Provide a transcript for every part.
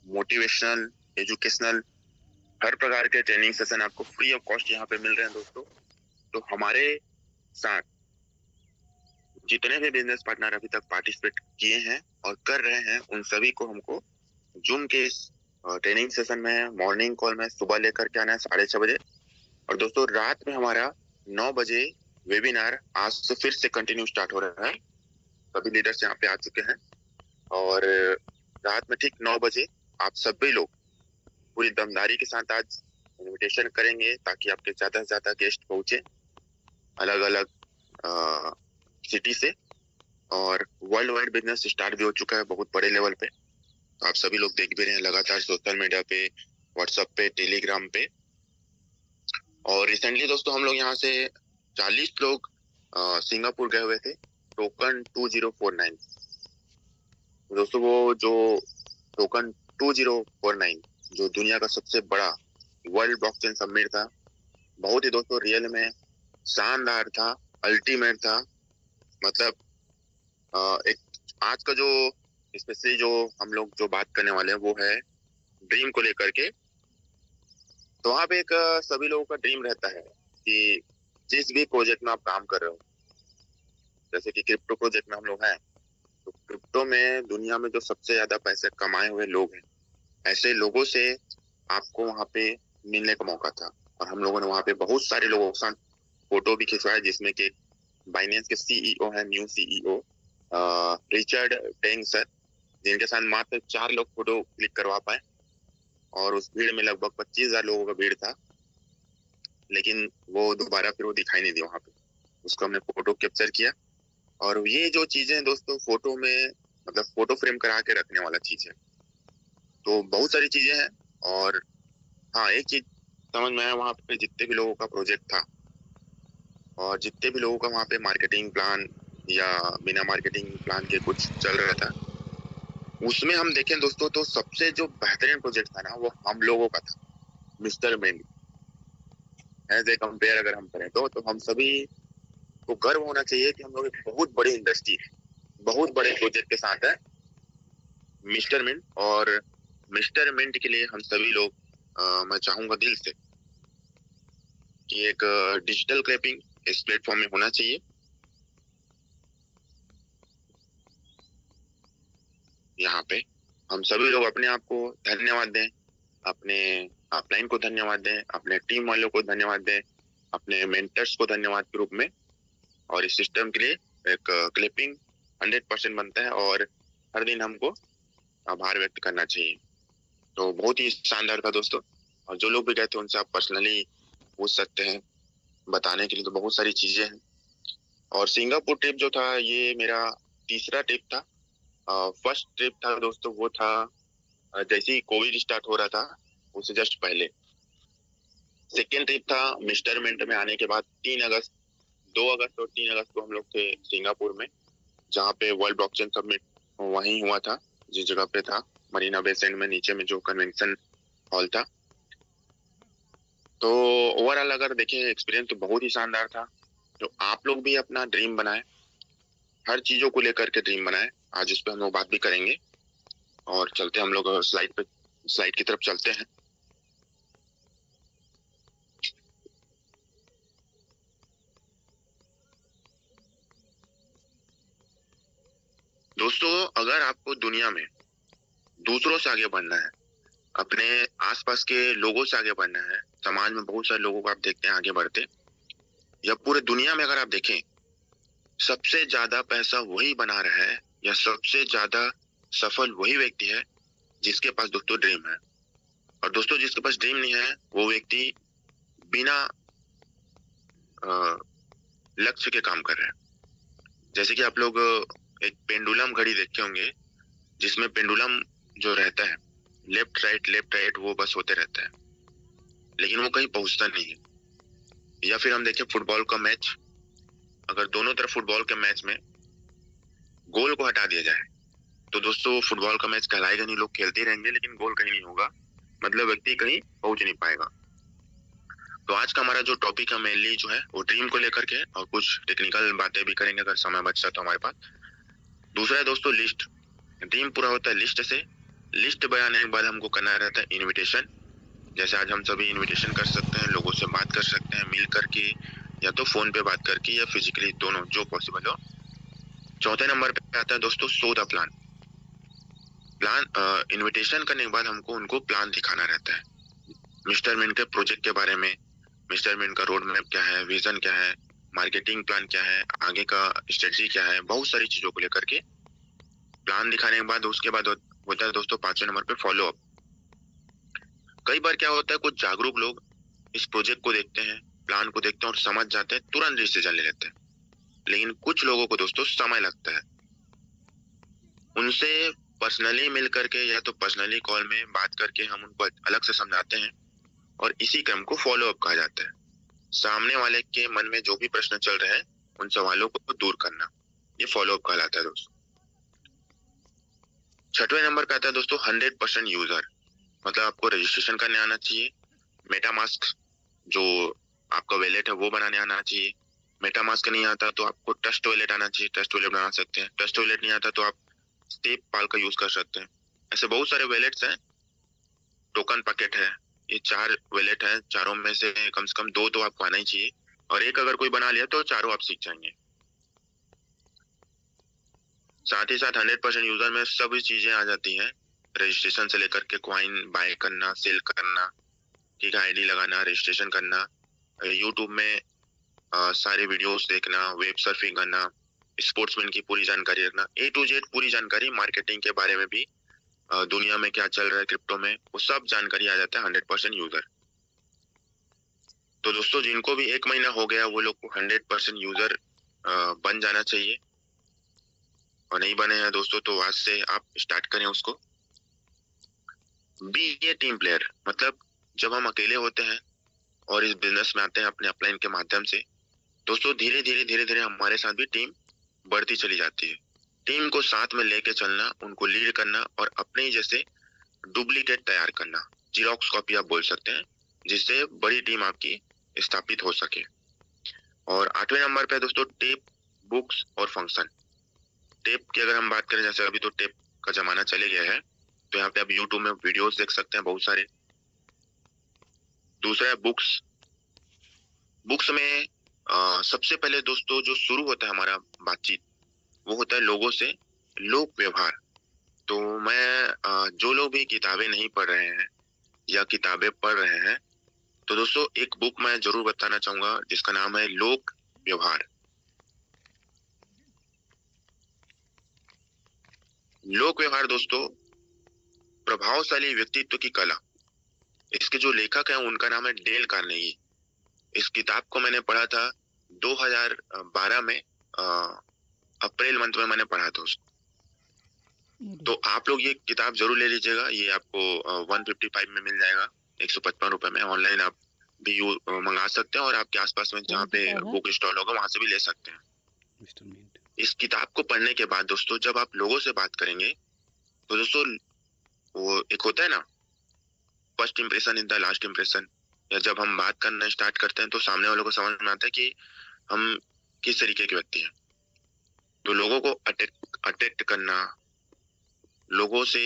Motivational, educational, हर प्रकार के training session आपको फ्री ऑफ कॉस्ट यहाँ पे मिल रहे हैं दोस्तों। तो हमारे साथ जितने भी बिजनेस पार्टनर अभी तक पार्टिसिपेट किए हैं और कर रहे हैं, उन सभी को हमको जूम के इस ट्रेनिंग सेशन में मॉर्निंग कॉल में सुबह लेकर के आना है 6:30 बजे। और दोस्तों रात में हमारा 9 बजे वेबिनार आज से फिर से कंटिन्यू स्टार्ट हो रहा है। सभी लीडर्स यहाँ पे आ चुके हैं और रात में ठीक 9 बजे आप सभी लोग पूरी दमदारी के साथ आज इनविटेशन करेंगे ताकि आपके ज्यादा से ज्यादा गेस्ट पहुंचे अलग अलग सिटी से। और वर्ल्ड वाइड बिजनेस स्टार्ट भी हो चुका है बहुत बड़े लेवल पे। तो आप सभी लोग देख भी रहे हैं लगातार सोशल मीडिया पे, व्हाट्सएप पे, टेलीग्राम पे। और रिसेंटली दोस्तों हम लोग यहाँ से 40 लोग सिंगापुर गए हुए थे टोकन 2049। दोस्तों वो जो टोकन 2049 जो दुनिया का सबसे बड़ा वर्ल्ड ब्लॉकचेन समिट था, बहुत ही दोस्तों रियल में शानदार था, अल्टीमेट था। मतलब एक आज का जो स्पेशली जो हम लोग जो बात करने वाले हैं वो है ड्रीम को लेकर के। तो वहां पे एक सभी लोगों का ड्रीम रहता है कि जिस भी प्रोजेक्ट में आप काम कर रहे हो, जैसे कि क्रिप्टो प्रोजेक्ट में हम लोग हैं, तो क्रिप्टो में दुनिया में जो सबसे ज्यादा पैसे कमाए हुए लोग हैं, ऐसे लोगों से आपको वहां पे मिलने का मौका था। और हम लोगों ने वहां पे बहुत सारे लोगों के साथ फोटो भी खिंचवाया, जिसमें कि बाइनेंस के सीईओ है, new CEO Richard tang sir, जिनके साथ मात्र 4 लोग फोटो क्लिक करवा पाए। और उस भीड़ में लगभग 25,000 लोगों का भीड़ था, लेकिन वो दोबारा फिर वो दिखाई नहीं दी वहां पे। उसको हमने फोटो कैप्चर किया। और ये जो चीजें दोस्तों फोटो में मतलब फोटो फ्रेम करा के रखने वाला चीज है। तो बहुत सारी चीजें हैं। और हाँ, एक चीज समझ में आया, वहां पे जितने भी लोगों का प्रोजेक्ट था और जितने भी लोगों का वहां पे मार्केटिंग प्लान या बिना मार्केटिंग प्लान के कुछ चल रहा था, उसमें हम देखें दोस्तों तो सबसे जो बेहतरीन प्रोजेक्ट था ना, वो हम लोगों का था, मिस्टर मेन। एज ए कंपेयर अगर हम करें तो हम सभी को गर्व होना चाहिए कि हम लोग एक बहुत बड़ी इंडस्ट्री, बहुत बड़े प्रोजेक्ट के साथ है मिस्टर मिंट। और मिस्टर मिंट के लिए हम सभी लोग मैं चाहूंगा दिल से कि एक डिजिटल क्रैपिंग इस प्लेटफॉर्म में होना चाहिए। यहाँ पे हम सभी लोग अपने आप को धन्यवाद दें, अपने अपलाइन को धन्यवाद दें, अपने टीम वालों को धन्यवाद दें, अपने मेंटर्स को धन्यवाद के रूप में। और इस सिस्टम के लिए एक क्लिपिंग 100% बनता है और हर दिन हमको आभार व्यक्त करना चाहिए। तो बहुत ही शानदार था दोस्तों। और जो लोग भी गए थे उनसे आप पर्सनली पूछ सकते हैं, बताने के लिए तो बहुत सारी चीजें हैं। और सिंगापुर ट्रिप जो था ये मेरा तीसरा ट्रिप था। फर्स्ट ट्रिप था दोस्तों वो था जैसे ही कोविड स्टार्ट हो रहा था उससे जस्ट पहले। सेकेंड ट्रिप था मिस्टर मिंट में आने के बाद 3 अगस्त, 2 अगस्त और 3 अगस्त को हम लोग थे सिंगापुर में, जहाँ पे वर्ल्ड ब्लॉकचेन समिट वहीं हुआ था, जिस जगह पे था मरीना बे सैंड में नीचे में जो कन्वेंशन हॉल था। तो ओवरऑल अगर देखें एक्सपीरियंस तो बहुत ही शानदार था। तो आप लोग भी अपना ड्रीम बनाएं, हर चीजों को लेकर के ड्रीम बनाएं। आज इस पे हम लोग बात भी करेंगे। और चलते हम लोग स्लाइड की तरफ चलते हैं। दोस्तों अगर आपको दुनिया में दूसरों से आगे बढ़ना है, अपने आसपास के लोगों से आगे बढ़ना है, समाज में बहुत सारे लोगों को आप देखते हैं आगे बढ़ते, या पूरे दुनिया में अगर आप देखें सबसे ज्यादा पैसा वही बना रहा है या सबसे ज्यादा सफल वही व्यक्ति है जिसके पास दोस्तों ड्रीम है। और दोस्तों जिसके पास ड्रीम नहीं है वो व्यक्ति बिना लक्ष्य के काम कर रहा है। जैसे कि आप लोग एक पेंडुलम घड़ी देखे होंगे, जिसमें पेंडुलम जो रहता है लेफ्ट राइट वो बस होते रहता है, लेकिन वो कहीं पहुंचता नहीं है। या फिर हम देखें फुटबॉल का मैच, अगर दोनों तरफ फुटबॉल के मैच में गोल को हटा दिया जाए तो दोस्तों फुटबॉल का मैच कहलाएगा नहीं, लोग खेलते ही रहेंगे लेकिन गोल कहीं नहीं होगा, मतलब व्यक्ति कहीं पहुंच नहीं पाएगा। तो आज का हमारा जो टॉपिक है मेनली जो है वो ड्रीम को लेकर के, और कुछ टेक्निकल बातें भी करेंगे अगर समय बचता तो हमारे पास। दूसरा है दोस्तों लिस्ट। ड्रीम पूरा होता है लिस्ट से, लिस्ट बनाने के बाद हमको करना रहता है इनविटेशन। जैसे आज हम सभी इनविटेशन कर सकते हैं, लोगों से बात कर सकते हैं मिल करके, या तो फोन पे बात करके या फिजिकली, दोनों जो पॉसिबल हो। चौथे नंबर पे आता है दोस्तों शो द प्लान। इनविटेशन करने के बाद हमको उनको प्लान दिखाना रहता है, मिस्टर मिन के प्रोजेक्ट के बारे में, मिस्टर मिन का रोड मैप क्या है, विजन क्या है, मार्केटिंग प्लान क्या है, आगे का स्ट्रेटजी क्या है, बहुत सारी चीजों को लेकर के प्लान दिखाने के बाद उसके बाद होता है दोस्तों 5वें नंबर पे फॉलो अप। कई बार क्या होता है, कुछ जागरूक लोग इस प्रोजेक्ट को देखते हैं, प्लान को देखते हैं और समझ जाते हैं, तुरंत डिसीजन ले लेते हैं। लेकिन कुछ लोगों को दोस्तों समय लगता है। उनसे पर्सनली मिल करके या तो पर्सनली कॉल में बात करके हम उनको अलग से समझाते हैं, और इसी क्रम को फॉलो अप कहा जाता है। सामने वाले के मन में जो भी प्रश्न चल रहे हैं उन सवालों को दूर करना, ये फॉलो अप कहलाता है दोस्तों। 6वें नंबर पे आता है दोस्तों 100% यूजर। मतलब आपको रजिस्ट्रेशन करने आना चाहिए, मेटामास्क जो आपका वैलेट है वो बनाने आना चाहिए। मेटामास्क नहीं आता तो आपको ट्रस्ट वैलेट आना चाहिए, ट्रस्ट वैलेट बना सकते हैं। ट्रस्ट वैलेट नहीं आता तो आप स्टेप पाल का यूज कर सकते हैं। ऐसे बहुत सारे वैलेट्स हैं, टोकन पैकेट है, ये 4 वैलेट है, चारों में से कम 2 तो आपको आना ही चाहिए, और एक अगर कोई बना लिया तो चारों आप सीख जाएंगे। साथ ही साथ 100% यूजर में सभी चीजें आ जाती हैं, रजिस्ट्रेशन से लेकर के कॉइन बाय करना, सेल करना, ठीक है, आईडी लगाना, रजिस्ट्रेशन करना, यूट्यूब में सारे वीडियोस देखना, वेब सर्फिंग करना, स्पोर्ट्समैन की पूरी जानकारी रखना, A to Z पूरी जानकारी, मार्केटिंग के बारे में भी, दुनिया में क्या चल रहा है क्रिप्टो में, वो सब जानकारी आ जाता है 100% यूजर। तो दोस्तों जिनको भी 1 महीना हो गया वो लोग को 100% यूजर बन जाना चाहिए, और नहीं बने हैं दोस्तों तो आज से आप स्टार्ट करें उसको। बी ए टीम प्लेयर, मतलब जब हम अकेले होते हैं और इस बिजनेस में आते हैं अपने अपलाइन के माध्यम से, दोस्तों धीरे धीरे हमारे साथ भी टीम बढ़ती चली जाती है। टीम को साथ में लेके चलना, उनको लीड करना और अपने ही जैसे डुप्लीकेट तैयार करना, जीरोक्स कॉपी आप बोल सकते हैं, जिससे बड़ी टीम आपकी स्थापित हो सके। और 8वें नंबर पे दोस्तों टेप, बुक्स और फंक्शन। टेप की अगर हम बात करें, जैसे अभी तो टेप का जमाना चले गया है, तो यहाँ पे आप यूट्यूब में वीडियोस देख सकते हैं बहुत सारे। दूसरा है बुक्स। बुक्स में सबसे पहले दोस्तों जो शुरू होता है हमारा बातचीत, वो होता है लोगों से, लोक व्यवहार। तो मैं जो लोग भी किताबें नहीं पढ़ रहे हैं या किताबें पढ़ रहे हैं, तो दोस्तों एक बुक मैं जरूर बताना चाहूंगा जिसका नाम है लोक व्यवहार। लोक व्यवहार दोस्तों प्रभावशाली व्यक्तित्व की कला। इसके जो लेखक हैं उनका नाम है डेल कार्नेगी। इस किताब को मैंने पढ़ा था 2012 में, अप्रैल मंथ में मैंने पढ़ा था उसको। तो आप लोग ये किताब जरूर ले लीजिएगा, ये आपको 155 में मिल जाएगा, 155 रुपए में। ऑनलाइन आप भी मंगा सकते हैं, और आपके आसपास में जहाँ पे बुक स्टॉल होगा वहां से भी ले सकते हैं। इस किताब को पढ़ने के बाद दोस्तों जब आप लोगों से बात करेंगे, तो दोस्तों वो एक होता है ना, first impression in the last impression, या जब हम बात करना स्टार्ट करते हैं तो सामने वालों को समझ में आता है कि हम किस तरीके के व्यक्ति हैं। तो लोगों को अट्रैक्ट करना, लोगों से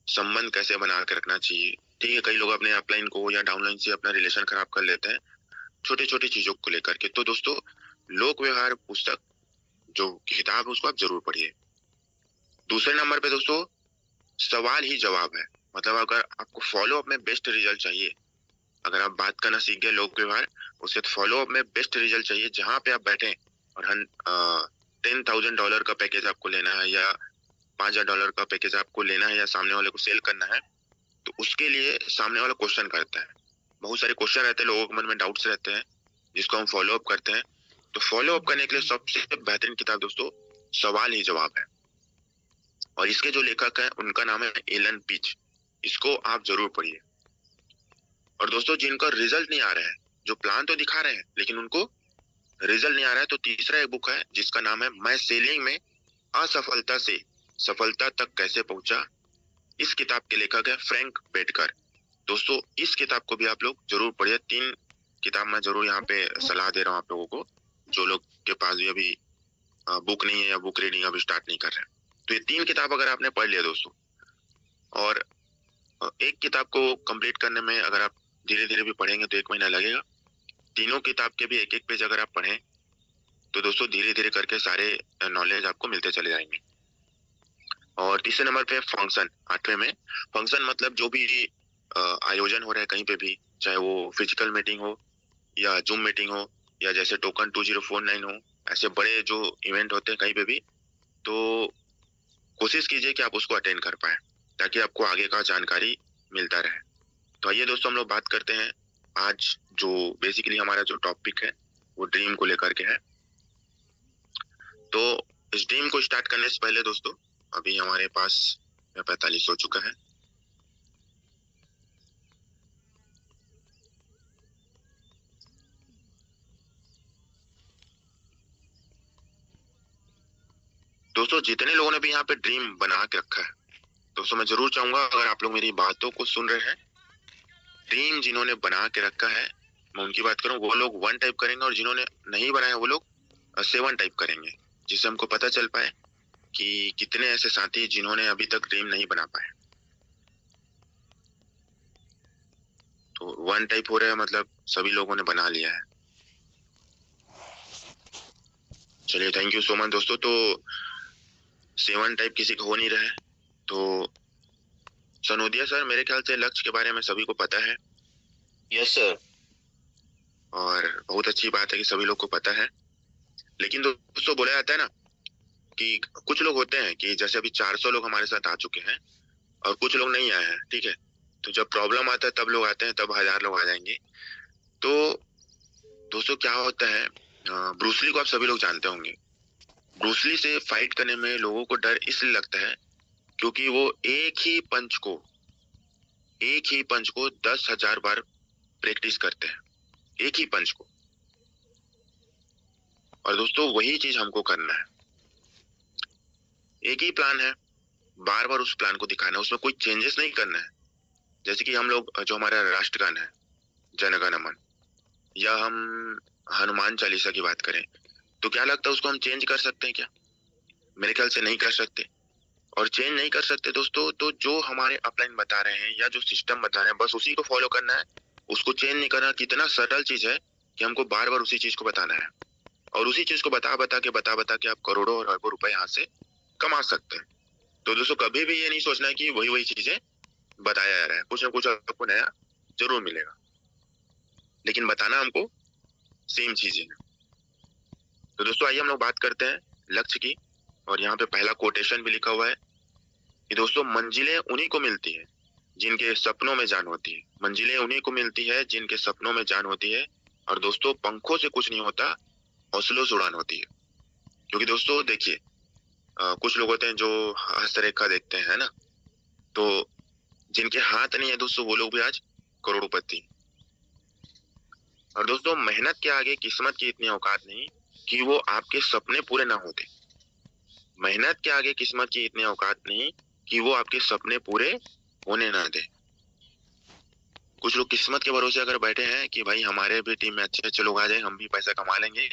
संबंध कैसे बना के रखना चाहिए, ठीक है। कई लोग अपने अपलाइन को या डाउनलाइन से अपना रिलेशन खराब कर लेते हैं छोटी छोटी चीजों को लेकर के। तो दोस्तों लोक व्यवहार पुस्तक जो किताब है उसको आप जरूर पढ़िए। दूसरे नंबर पे दोस्तों सवाल ही जवाब है। मतलब अगर आपको फॉलो अप में बेस्ट रिजल्ट चाहिए, अगर आप बात करना सीख गए लोक व्यवहार, उसके फॉलो अप में बेस्ट रिजल्ट चाहिए, जहां पे आप बैठे और $10,000 का पैकेज आपको लेना है या $5,000 का पैकेज आपको लेना है या सामने वाले को सेल करना है, तो उसके लिए सामने वाला क्वेश्चन करता है। बहुत सारे क्वेश्चन रहते हैं, लोगों के मन में डाउट्स रहते हैं, जिसको हम फॉलो अप करते हैं। तो फॉलो अप करने के लिए सबसे बेहतरीन किताब दोस्तों सवाल ही जवाब है, और इसके जो लेखक हैं उनका नाम है एलन पिच। इसको आप जरूर पढ़िए। और दोस्तों जिनका रिजल्ट नहीं आ रहा है, जो प्लान तो दिखा रहे हैं लेकिन उनको रिजल्ट नहीं आ रहा है, तो तीसरा एक बुक है जिसका नाम है मैं सेलिंग में असफलता से सफलता तक कैसे पहुंचा। इस किताब के लेखक है फ्रैंक बेटकर। दोस्तों इस किताब को भी आप लोग जरूर पढ़िए। 3 किताब मैं जरूर यहाँ पे सलाह दे रहा हूँ आप लोगों को, जो लोग के पास भी अभी बुक नहीं है या बुक रीडिंग अभी स्टार्ट नहीं कर रहे हैं। तो ये 3 किताब अगर आपने पढ़ लिया दोस्तों, और एक किताब को कंप्लीट करने में अगर आप धीरे धीरे भी पढ़ेंगे तो 1 महीना लगेगा। तीनों किताब के भी एक एक पेज अगर आप पढ़ें तो दोस्तों धीरे धीरे करके सारे नॉलेज आपको मिलते चले जाएंगे। और तीसरे नंबर पे फंक्शन, 8वें में फंक्शन मतलब जो भी आयोजन हो रहा है कहीं पे भी, चाहे वो फिजिकल मीटिंग हो या जूम मीटिंग हो या जैसे टोकन 2049 हो, ऐसे बड़े जो इवेंट होते हैं कहीं पे भी, तो कोशिश कीजिए कि आप उसको अटेंड कर पाए ताकि आपको आगे का जानकारी मिलता रहे। तो आइए दोस्तों हम लोग बात करते हैं आज जो बेसिकली हमारा जो टॉपिक है वो ड्रीम को लेकर के है। तो इस ड्रीम को स्टार्ट करने से पहले दोस्तों अभी हमारे पास 45 हो चुका है। दोस्तों जितने लोगों ने भी यहाँ पे ड्रीम बना के रखा है, दोस्तों मैं जरूर चाहूंगा अगर आप लोग मेरी बातों को सुन रहे हैं, ड्रीम जिन्होंने बना के रखा है मैं उनकी बात करूं, वो लोग 1 टाइप करेंगे और जिन्होंने नहीं बनाया वो लोग 7 टाइप करेंगे, जिससे हमको पता चल पाए कि कितने ऐसे साथी जिन्होंने अभी तक ड्रीम नहीं बना पाए। तो 1 टाइप हो रहा है मतलब सभी लोगों ने बना लिया है। चलिए थैंक यू सो मच दोस्तों। तो 7 टाइप किसी को हो नहीं रहा है। तो सनोदिया सर, मेरे ख्याल से लक्ष्य के बारे में सभी को पता है। Yes sir. और बहुत अच्छी बात है कि सभी लोग को पता है। लेकिन दोस्तों बोला जाता है ना कि कुछ लोग होते हैं कि जैसे अभी 400 लोग हमारे साथ आ चुके हैं और कुछ लोग नहीं आए हैं, ठीक है। तो जब प्रॉब्लम आता है तब लोग आते हैं, तब 1000 लोग आ जाएंगे। तो दोस्तों क्या होता है, ब्रूसली को आप सभी लोग जानते होंगे। ब्रूसली से फाइट करने में लोगों को डर इसलिए लगता है क्योंकि वो एक ही पंच को 10,000 बार प्रैक्टिस करते हैं, एक ही पंच को। और दोस्तों वही चीज हमको करना है। एक ही प्लान है, बार बार उस प्लान को दिखाना है, उसमें कोई चेंजेस नहीं करना है। जैसे कि हम लोग जो हमारा राष्ट्रगान है जन गण मन, या हम हनुमान चालीसा की बात करें, तो क्या लगता है उसको हम चेंज कर सकते हैं क्या? मेरे ख्याल से नहीं कर सकते। और चेंज नहीं कर सकते दोस्तों, तो जो हमारे अपलाइन बता रहे हैं या जो सिस्टम बता रहे हैं बस उसी को फॉलो करना है, उसको चेंज नहीं करना। कितना सरल चीज है कि हमको बार बार उसी चीज को बताना है और उसी चीज को बता बता के आप करोड़ों और अरबों रुपए यहाँ से कमा सकते हैं। तो दोस्तों कभी भी ये नहीं सोचना है कि वही वही चीजें बताया जा रहा है, कुछ ना कुछ आपको नया जरूर मिलेगा, लेकिन बताना हमको सेम चीजें है। तो दोस्तों आइए हम लोग बात करते हैं लक्ष्य की। और यहाँ पे पहला कोटेशन भी लिखा हुआ है कि दोस्तों मंजिलें उन्हीं को मिलती है जिनके सपनों में जान होती है। मंजिलें उन्हीं को मिलती है जिनके सपनों में जान होती है। और दोस्तों पंखों से कुछ नहीं होता, हौसलों से उड़ान होती है। क्योंकि दोस्तों देखिए, कुछ लोग होते हैं जो हस्तरेखा देखते हैं, है ना, तो जिनके हाथ नहीं है दोस्तों वो लोग भी आज करोड़पति। और दोस्तों मेहनत के आगे किस्मत की इतनी औकात नहीं कि वो आपके सपने पूरे ना होते। मेहनत के आगे किस्मत की इतनी औकात नहीं कि वो आपके सपने पूरे होने ना दे। कुछ लोग किस्मत के भरोसे अगर बैठे हैं कि भाई हमारे भी टीम में अच्छे अच्छे लोग आ जाए, हम भी पैसा कमा लेंगे,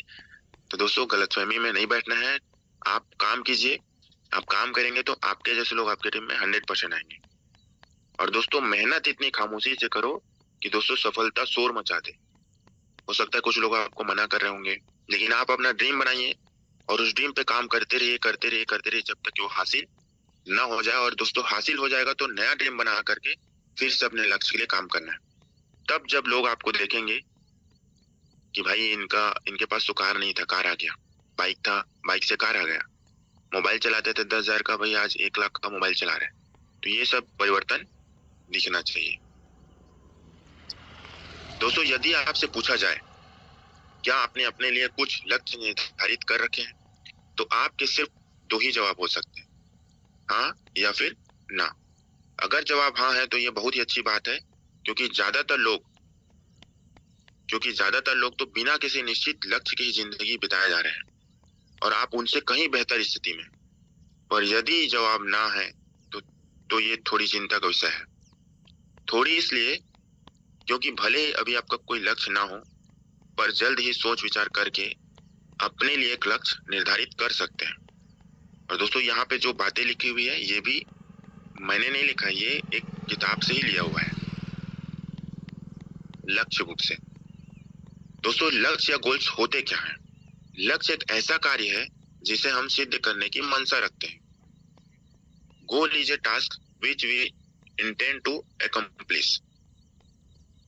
तो दोस्तों गलतफहमी में नहीं बैठना है। आप काम कीजिए, आप काम करेंगे तो आपके जैसे लोग आपके टीम में 100% आएंगे। और दोस्तों मेहनत इतनी खामोशी से करो कि दोस्तों सफलता शोर मचा दे। हो सकता है कुछ लोग आपको मना कर रहे होंगे, लेकिन आप अपना ड्रीम बनाइए और उस ड्रीम पे काम करते रहिए जब तक कि वो हासिल ना हो जाए। और दोस्तों हासिल हो जाएगा तो नया ड्रीम बना करके फिर से अपने लक्ष्य के लिए काम करना है। तब जब लोग आपको देखेंगे कि भाई इनके पास तो कार नहीं था, कार आ गया, बाइक था, बाइक से कार आ गया, मोबाइल चलाते थे 10,000 का, भाई आज 1 लाख का मोबाइल चला रहे हैं। तो ये सब परिवर्तन दिखना चाहिए। दोस्तों यदि आपसे पूछा जाए क्या आपने अपने लिए कुछ लक्ष्य निर्धारित कर रखे हैं, तो आपके सिर्फ 2 ही जवाब हो सकते हैं, हाँ या फिर ना। अगर जवाब हाँ है तो ये बहुत ही अच्छी बात है, क्योंकि ज्यादातर लोग तो बिना किसी निश्चित लक्ष्य की ही जिंदगी बिताए जा रहे हैं और आप उनसे कहीं बेहतर स्थिति में। पर यदि जवाब ना है तो ये थोड़ी चिंता का विषय है। थोड़ी इसलिए क्योंकि भले ही अभी आपका कोई लक्ष्य ना हो, पर जल्द ही सोच विचार करके अपने लिए एक लक्ष्य निर्धारित कर सकते हैं। और दोस्तों यहाँ पे जो बातें लिखी हुई है ये भी मैंने नहीं लिखा, ये एक किताब से ही लिया हुआ है, लक्ष्य बुक से। दोस्तों, लक्ष्य या गोल्स होते क्या है? लक्ष्य एक ऐसा कार्य है जिसे हम सिद्ध करने की मंशा रखते हैं। Goal is a task which we intend to accomplish.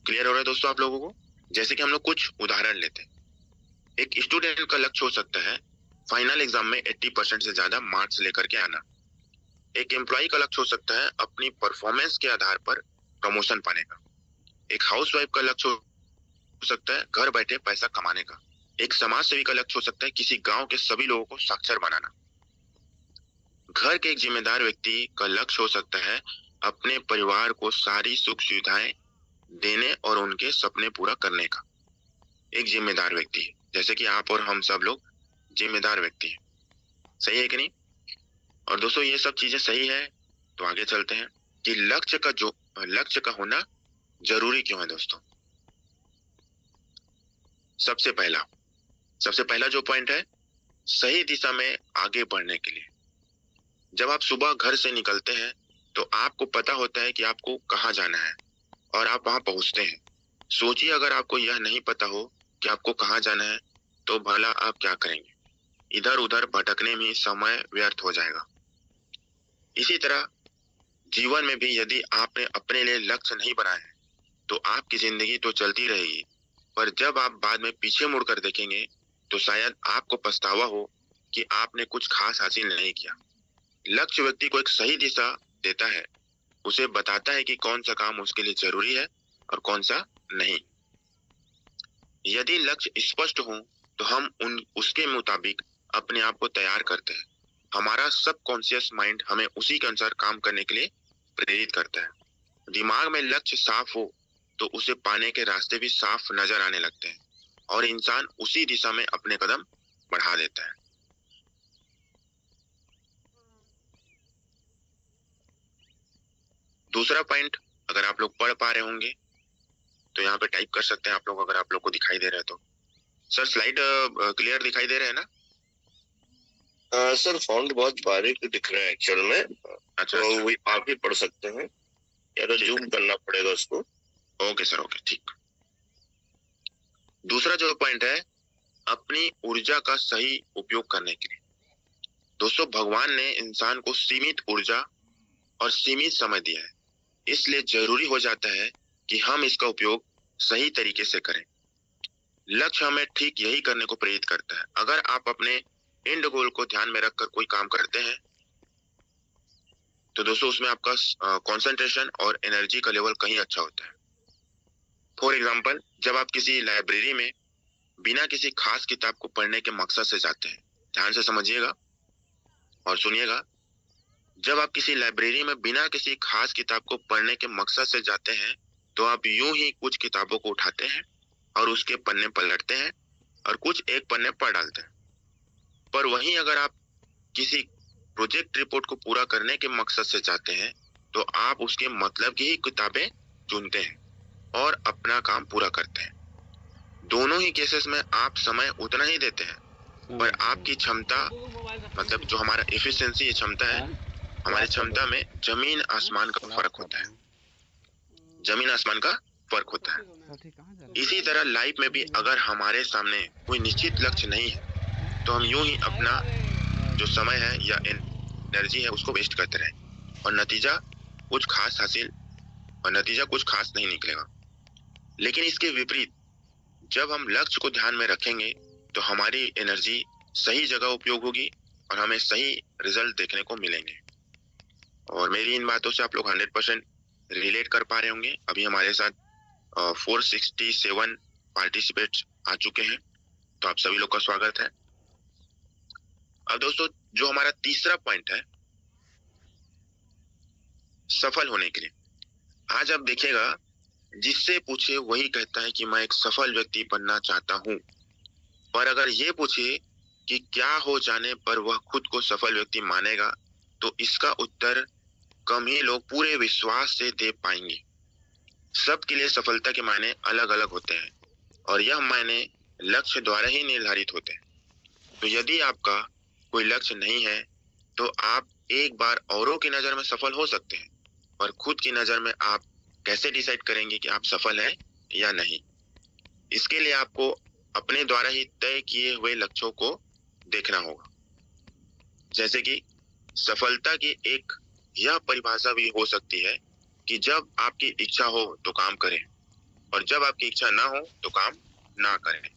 Clear हो रहा है दोस्तों आप लोगों को? जैसे कि हम लोग कुछ उदाहरण लेते हैं। एक स्टूडेंट का लक्ष्य हो सकता है फाइनल एग्जाम में 80% से ज्यादा मार्क्स लेकर के आना। एक एम्प्लॉय का लक्ष्य हो सकता है अपनी परफॉर्मेंस के आधार पर प्रमोशन पाने का। एक हाउसवाइफ का लक्ष्य हो सकता है घर बैठे पैसा कमाने का। एक समाज सेवी का लक्ष्य हो सकता है किसी गांव के सभी लोगों को साक्षर बनाना। घर के एक जिम्मेदार व्यक्ति का लक्ष्य हो सकता है अपने परिवार को सारी सुख सुविधाएं देने और उनके सपने पूरा करने का। एक जिम्मेदार व्यक्ति है, जैसे कि आप और हम सब लोग जिम्मेदार व्यक्ति हैं। सही है कि नहीं? और दोस्तों, ये सब चीजें सही है तो आगे चलते हैं कि लक्ष्य का होना जरूरी क्यों है दोस्तों। सबसे पहला जो पॉइंट है, सही दिशा में आगे बढ़ने के लिए। जब आप सुबह घर से निकलते हैं तो आपको पता होता है कि आपको कहाँ जाना है और आप वहां पहुंचते हैं। सोचिए, अगर आपको यह नहीं पता हो कि आपको कहाँ जाना है तो भला आप क्या करेंगे? इधर उधर भटकने में समय व्यर्थ हो जाएगा। इसी तरह जीवन में भी यदि आपने अपने लिए लक्ष्य नहीं बनाया है तो आपकी जिंदगी तो चलती रहेगी, पर जब आप बाद में पीछे मुड़कर देखेंगे तो शायद आपको पछतावा हो कि आपने कुछ खास हासिल नहीं किया। लक्ष्य व्यक्ति को एक सही दिशा देता है, उसे बताता है कि कौन सा काम उसके लिए जरूरी है और कौन सा नहीं। यदि लक्ष्य स्पष्ट हो तो हम उसके मुताबिक अपने आप को तैयार करते हैं। हमारा सबकॉन्शियस माइंड हमें उसी के अनुसार काम करने के लिए प्रेरित करता है। दिमाग में लक्ष्य साफ हो तो उसे पाने के रास्ते भी साफ नजर आने लगते हैं और इंसान उसी दिशा में अपने कदम बढ़ा देता है। दूसरा पॉइंट, अगर आप लोग पढ़ पा रहे होंगे तो यहाँ पे टाइप कर सकते हैं आप लोग, अगर आप लोग को दिखाई दे रहा है तो। सर, स्लाइड क्लियर दिखाई दे रहे हैं ना? सर, फॉन्ट बहुत बारीक दिख रहा है एक्चुअल में। अच्छा, तो वही आप भी पढ़ सकते हैं या तो जूम करना पड़ेगा उसको। ओके सर, ओके, ठीक। दूसरा जो पॉइंट है, अपनी ऊर्जा का सही उपयोग करने के लिए। दोस्तों, भगवान ने इंसान को सीमित ऊर्जा और सीमित समय दिया है, इसलिए जरूरी हो जाता है कि हम इसका उपयोग सही तरीके से करें। लक्ष्य हमें ठीक यही करने को प्रेरित करता है। अगर आप अपने एंड गोल को ध्यान में रखकर कोई काम करते हैं तो दोस्तों उसमें आपका कंसंट्रेशन और एनर्जी का लेवल कहीं अच्छा होता है। फॉर एग्जांपल, जब आप किसी लाइब्रेरी में बिना किसी खास किताब को पढ़ने के मकसद से जाते हैं, ध्यान से समझिएगा और सुनिएगा। जब आप किसी लाइब्रेरी में बिना किसी खास किताब को पढ़ने के मकसद से जाते हैं तो आप यूं ही कुछ किताबों को उठाते हैं और उसके पन्ने पलटते हैं और कुछ एक पन्ने पढ़ डालते हैं। पर वहीं अगर आप किसी प्रोजेक्ट रिपोर्ट को पूरा करने के मकसद से जाते हैं तो आप उसके मतलब की ही किताबें चुनते हैं और अपना काम पूरा करते हैं। दोनों ही केसेस में आप समय उतना ही देते हैं, पर आपकी क्षमता, मतलब जो हमारा एफिशिएंसी, ये क्षमता है, हमारी क्षमता में जमीन आसमान का फर्क होता है। जमीन आसमान का फर्क होता है। इसी तरह लाइफ में भी अगर हमारे सामने कोई निश्चित लक्ष्य नहीं है तो हम यूं ही अपना जो समय है या एनर्जी है उसको वेस्ट करते रहें और नतीजा कुछ खास नहीं निकलेगा। लेकिन इसके विपरीत, जब हम लक्ष्य को ध्यान में रखेंगे तो हमारी एनर्जी सही जगह उपयोग होगी और हमें सही रिजल्ट देखने को मिलेंगे। और मेरी इन बातों से आप लोग 100% रिलेट कर पा रहे होंगे। अभी हमारे साथ 467 पार्टिसिपेट्स आ चुके हैं, तो आप सभी लोग का स्वागत है। अब दोस्तों, जो हमारा तीसरा पॉइंट है, सफल होने के लिए। आज आप देखिएगा, जिससे पूछे वही कहता है कि मैं एक सफल व्यक्ति बनना चाहता हूं, पर अगर ये पूछे कि क्या हो जाने पर वह खुद को सफल व्यक्ति मानेगा तो इसका उत्तर कम ही लोग पूरे विश्वास से दे पाएंगे। सबके लिए सफलता के मायने अलग अलग होते हैं और यह मायने लक्ष्य द्वारा ही निर्धारित होते हैं। तो यदि आपका कोई लक्ष्य नहीं है तो आप एक बार औरों की नजर में सफल हो सकते हैं, पर खुद की नजर में आप कैसे डिसाइड करेंगे कि आप सफल हैं या नहीं? इसके लिए आपको अपने द्वारा ही तय किए हुए लक्ष्यों को देखना होगा। जैसे कि सफलता की एक यह परिभाषा भी हो सकती है कि जब आपकी इच्छा हो तो काम करें, और जब आपकी इच्छा ना हो तो काम ना करें,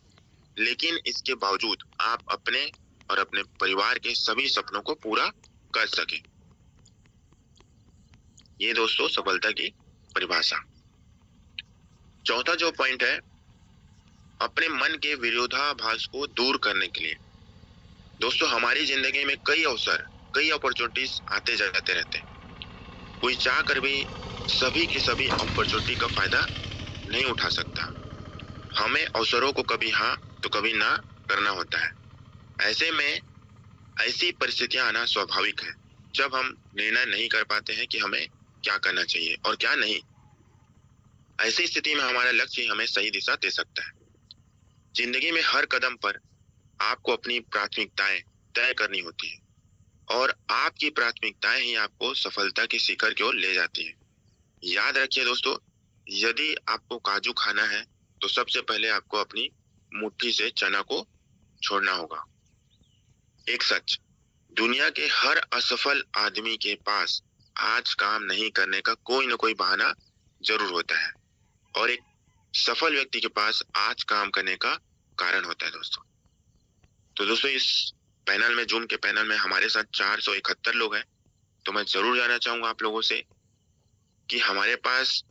लेकिन इसके बावजूद आप अपने और अपने परिवार के सभी सपनों को पूरा कर सकें। ये दोस्तों सफलता की परिभाषा। चौथा जो पॉइंट है, अपने मन के विरोधाभास को दूर करने के लिए। दोस्तों, हमारी जिंदगी में कई अवसर, कई अपॉर्चुनिटीज आते जाते रहते हैं। कोई चाह कर भी सभी के सभी अपॉर्चुनिटी का फायदा नहीं उठा सकता। हमें अवसरों को कभी हाँ तो कभी ना करना होता है। ऐसे में ऐसी परिस्थितियां आना स्वाभाविक है जब हम निर्णय नहीं कर पाते हैं कि हमें क्या करना चाहिए और क्या नहीं। ऐसी स्थिति में हमारा लक्ष्य ही हमें सही दिशा दे सकता है। जिंदगी में हर कदम पर आपको अपनी प्राथमिकताएं तय करनी होती है, और आपकी प्राथमिकताएं ही आपको सफलता के शिखर की ओर ले जाती है। याद रखिए दोस्तों, यदि आपको काजू खाना है तो सबसे पहले आपको अपनी मुट्ठी से चना को छोड़ना होगा। एक सच, दुनिया के हर असफल आदमी के पास आज काम नहीं करने का कोई ना कोई बहाना जरूर होता है, और एक सफल व्यक्ति के पास आज काम करने का कारण होता है दोस्तों। तो दोस्तों, इस पैनल में, जूम के पैनल में हमारे साथ 471 लोग हैं। तो मैं जरूर जानना चाहूंगा आप लोगों से कि हमारे पास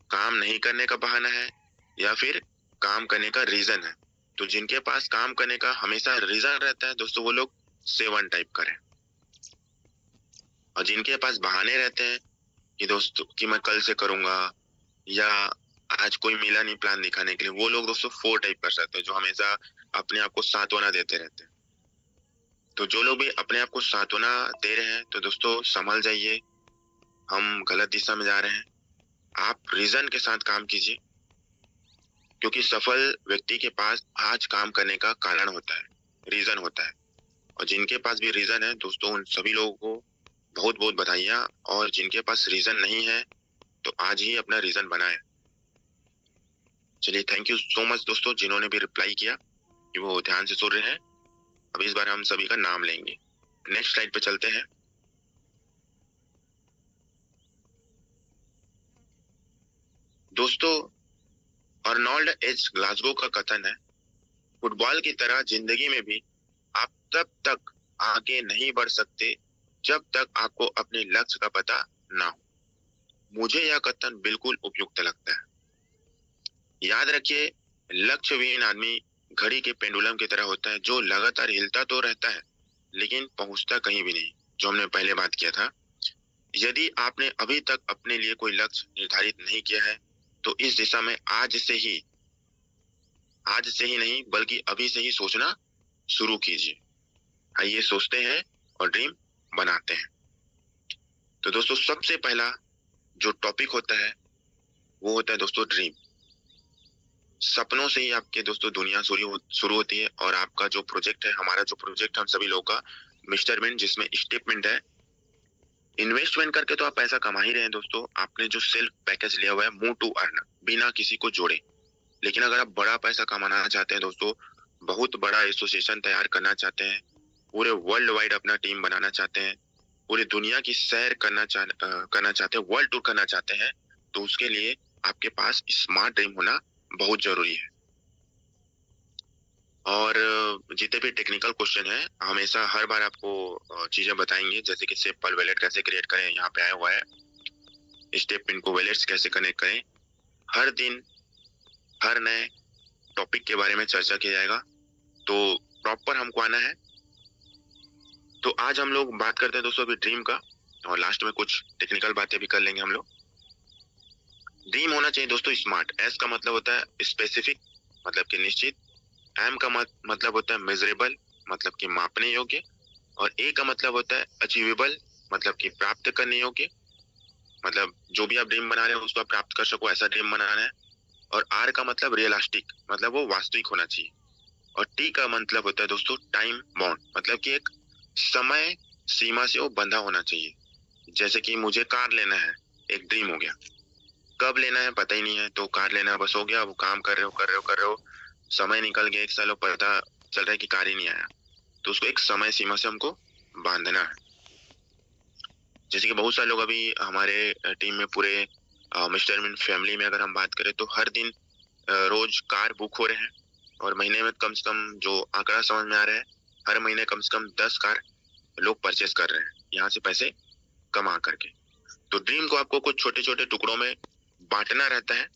काम नहीं करने का बहाना है या फिर काम करने का रीजन है। तो जिनके पास काम करने का हमेशा रीजन रहता है दोस्तों, वो लोग 7 टाइप करें। और जिनके पास बहाने रहते हैं कि दोस्तों कि मैं कल से करूंगा, या आज कोई मिला नहीं प्लान दिखाने के लिए, वो लोग दोस्तों 4 टाइप कर सकते हैं, जो हमेशा अपने आप को सांत्वना देते रहते हैं। तो जो लोग भी अपने आप को सांत्वना दे रहे हैं तो दोस्तों संभल जाइए, हम गलत दिशा में जा रहे हैं। आप रीजन के साथ काम कीजिए, क्योंकि सफल व्यक्ति के पास आज काम करने का कारण होता है, रीजन होता है। और जिनके पास भी रीजन है दोस्तों, उन सभी लोगों को बहुत बहुत बधाइयां। और जिनके पास रीजन नहीं है तो आज ही अपना रीजन बनाए। चलिए, थैंक यू सो मच दोस्तों जिन्होंने भी रिप्लाई किया कि वो ध्यान से सुन रहे हैं। अब इस बार हम सभी का नाम लेंगे। नेक्स्ट स्लाइड पे चलते हैं। दोस्तों, अर्नोल्ड एच ग्लासगो का कथन है, फुटबॉल की तरह जिंदगी में भी आप तब तक आगे नहीं बढ़ सकते जब तक आपको अपने लक्ष्य का पता ना हो। मुझे यह कथन बिल्कुल उपयुक्त लगता है। याद रखिए, लक्ष्यहीन आदमी घड़ी के पेंडुलम की तरह होता है, जो लगातार हिलता तो रहता है लेकिन पहुंचता कहीं भी नहीं, जो हमने पहले बात किया था। यदि आपने अभी तक अपने लिए कोई लक्ष्य निर्धारित नहीं किया है तो इस दिशा में आज से ही नहीं बल्कि अभी से ही सोचना शुरू कीजिए। आइए सोचते हैं और ड्रीम बनाते हैं। तो दोस्तों, सबसे पहला जो टॉपिक होता है वो होता है दोस्तों ड्रीम। सपनों से ही आपके दोस्तों दुनिया शुरू होती है। और आपका जो प्रोजेक्ट है, हमारा जो प्रोजेक्ट, हम सभी लोगों का मिस्टर बिन, जिसमें स्टेटमेंट है, इन्वेस्टमेंट करके तो आप पैसा कमा ही रहे हैं दोस्तों। आपने जो सेल्फ पैकेज लिया हुआ है, मूव टू अर्न, बिना किसी को जोड़े। लेकिन अगर आप बड़ा पैसा कमाना चाहते हैं दोस्तों, बहुत बड़ा एसोसिएशन तैयार करना चाहते हैं, पूरे वर्ल्ड वाइड अपना टीम बनाना चाहते हैं, पूरी दुनिया की सैर करना चाहते हैं, वर्ल्ड टूर करना चाहते हैं, तो उसके लिए आपके पास स्मार्ट ड्रीम होना बहुत जरूरी है। और जितने भी टेक्निकल क्वेश्चन है, हमेशा हर बार आपको चीजें बताएंगे, जैसे कि सिंपल वैलेट कैसे क्रिएट करें, यहाँ पे आया हुआ है। स्टेप पिन को वैलेट्स कैसे कनेक्ट करें, हर दिन हर नए टॉपिक के बारे में चर्चा किया जाएगा। तो प्रॉपर हमको आना है। तो आज हम लोग बात करते हैं दोस्तों अभी ड्रीम का, और लास्ट में कुछ टेक्निकल बातें भी कर लेंगे हम लोग। ड्रीम होना चाहिए दोस्तों स्मार्ट। एस का मतलब होता है स्पेसिफिक, मतलब कि निश्चित। एम का मतलब होता है मेजरेबल, मतलब कि मापने योग्य। और ए का मतलब होता है अचीवेबल, मतलब कि प्राप्त करने योग्य। मतलब जो भी आप ड्रीम बना रहे हो उसको आप प्राप्त कर सको, ऐसा ड्रीम बनाना है। और आर का मतलब रियलिस्टिक, मतलब वो वास्तविक होना चाहिए। और टी का मतलब होता है दोस्तों टाइम बाउंड, मतलब कि एक समय सीमा से वो बंधा होना चाहिए। जैसे कि मुझे कार लेना है, एक ड्रीम हो गया। कब लेना है पता ही नहीं है, तो कार लेना बस हो गया, वो काम कर रहे हो, समय निकल गया 1 साल और पता चल रहा है कि कार ही नहीं आया। तो उसको एक समय सीमा से हमको बांधना है। जैसे कि बहुत सारे लोग अभी हमारे टीम में पूरे मिस्टर मिन फैमिली में अगर हम बात करें तो हर दिन रोज कार बुक हो रहे हैं, और महीने में कम से कम जो आंकड़ा समझ में आ रहा है, हर महीने कम से कम 10 कार लोग परचेस कर रहे हैं यहाँ से पैसे कमा करके। तो ड्रीम को आपको कुछ छोटे छोटे टुकड़ों में बांटना रहता है,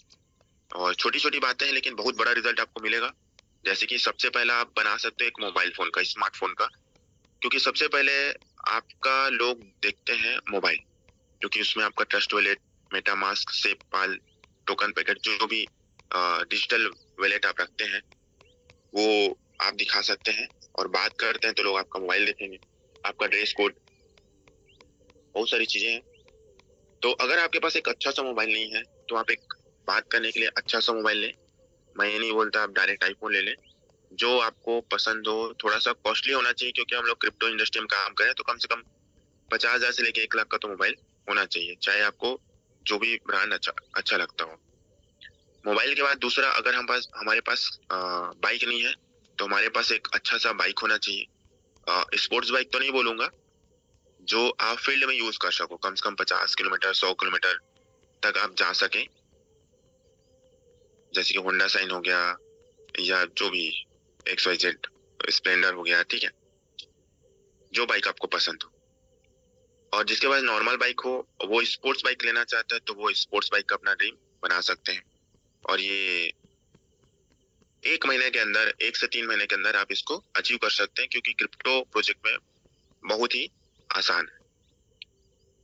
और छोटी छोटी बातें हैं लेकिन बहुत बड़ा रिजल्ट आपको मिलेगा। जैसे कि सबसे पहला आप बना सकते हैं एक मोबाइल फोन का, स्मार्टफोन का, क्योंकि सबसे पहले आपका लोग देखते हैं मोबाइल, क्योंकि उसमें आपका trust wallet, meta mask, safe pal, token packet, जो भी डिजिटल वॉलेट आप रखते हैं वो आप दिखा सकते हैं। और बात करते हैं तो लोग आपका मोबाइल देखेंगे, आपका ड्रेस कोड, बहुत सारी चीजें हैं। तो अगर आपके पास एक अच्छा सा मोबाइल नहीं है तो आप एक बात करने के लिए अच्छा सा मोबाइल लें। मैं ये नहीं बोलता आप डायरेक्ट आईफोन ले लें, जो आपको पसंद हो। थोड़ा सा कॉस्टली होना चाहिए, क्योंकि हम लोग क्रिप्टो इंडस्ट्री में काम करें, तो कम से कम 50,000 से लेके 1 लाख का तो मोबाइल होना चाहिए, चाहे आपको जो भी ब्रांड अच्छा लगता हो। मोबाइल के बाद दूसरा, अगर हमारे पास बाइक नहीं है तो हमारे पास एक अच्छा सा बाइक होना चाहिए। स्पोर्ट्स बाइक तो नहीं बोलूंगा, जो आप फील्ड में यूज कर सको, कम से कम 50 किलोमीटर 100 किलोमीटर तक आप जा सके। जैसे कि होंडा साइन हो गया, या जो भी XYZ स्प्लेंडर हो गया, ठीक है, जो बाइक आपको पसंद हो। और जिसके पास नॉर्मल बाइक हो, वो स्पोर्ट्स बाइक लेना चाहता है तो वो स्पोर्ट्स बाइक का अपना ड्रीम बना सकते हैं। और ये 1 महीने के अंदर, 1 से 3 महीने के अंदर आप इसको अचीव कर सकते हैं, क्योंकि क्रिप्टो प्रोजेक्ट में बहुत ही आसान है।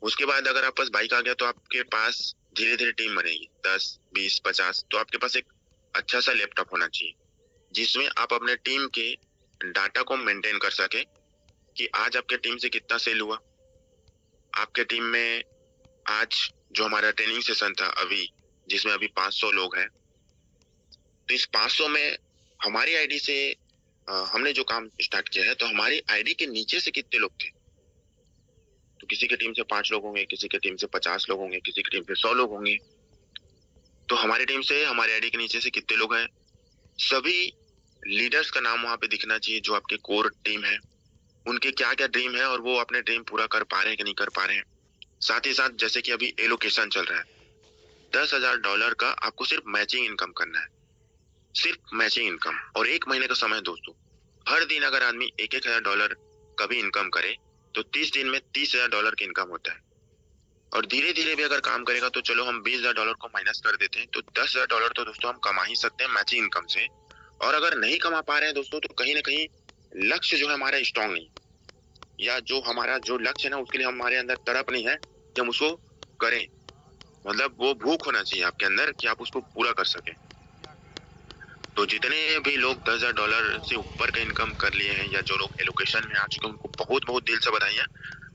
उसके बाद अगर आप पास बाइक आ गया तो आपके पास धीरे धीरे टीम बनेगी, 10, 20, 50। तो आपके पास एक अच्छा सा लैपटॉप होना चाहिए, जिसमें आप अपने टीम के डाटा को मेंटेन कर सके, कि आज आपके टीम से कितना सेल हुआ। आपके टीम में आज जो हमारा ट्रेनिंग सेशन था अभी, जिसमें अभी 500 लोग हैं, तो इस 500 में हमारी आईडी से हमने जो काम स्टार्ट किया है, तो हमारी आईडी के नीचे से कितने लोग थे। तो किसी के टीम से 5 लोग होंगे, किसी के टीम से 50 लोग होंगे, किसी की टीम से 100 लोग होंगे। तो हमारी टीम से हमारे आईडी के नीचे से कितने लोग हैं, सभी लीडर्स का नाम वहां पे दिखना चाहिए, जो आपके कोर टीम है, उनके क्या क्या ड्रीम है और वो अपने ड्रीम पूरा कर पा रहे हैं कि नहीं कर पा रहे हैं। साथ ही साथ जैसे कि अभी एलोकेशन चल रहा है, $10,000 का आपको सिर्फ मैचिंग इनकम करना है, सिर्फ मैचिंग इनकम। और 1 महीने का समय है दोस्तों। हर दिन अगर आदमी $1,000 का भी इनकम करे तो 30 दिन में $30,000 की इनकम होता है। और धीरे धीरे भी अगर काम करेगा तो चलो हम $20,000 को माइनस कर देते हैं, तो $10,000 तो दोस्तों हम कमा ही सकते हैं मैचिंग इनकम से। और अगर नहीं कमा पा रहे हैं दोस्तों, तो कहीं ना कहीं लक्ष्य जो है हमारा स्ट्रांग नहीं, या जो हमारा जो लक्ष्य है ना, उसके लिए हमारे अंदर तड़प नहीं है कि हम उसको करें। मतलब वो भूख होना चाहिए आपके अंदर कि आप उसको पूरा कर सके। तो जितने भी लोग $10,000 से ऊपर का इनकम कर लिए हैं, या जो लोग एलोकेशन में आ चुके हैं, उनको बहुत बहुत दिल से बधाइयां।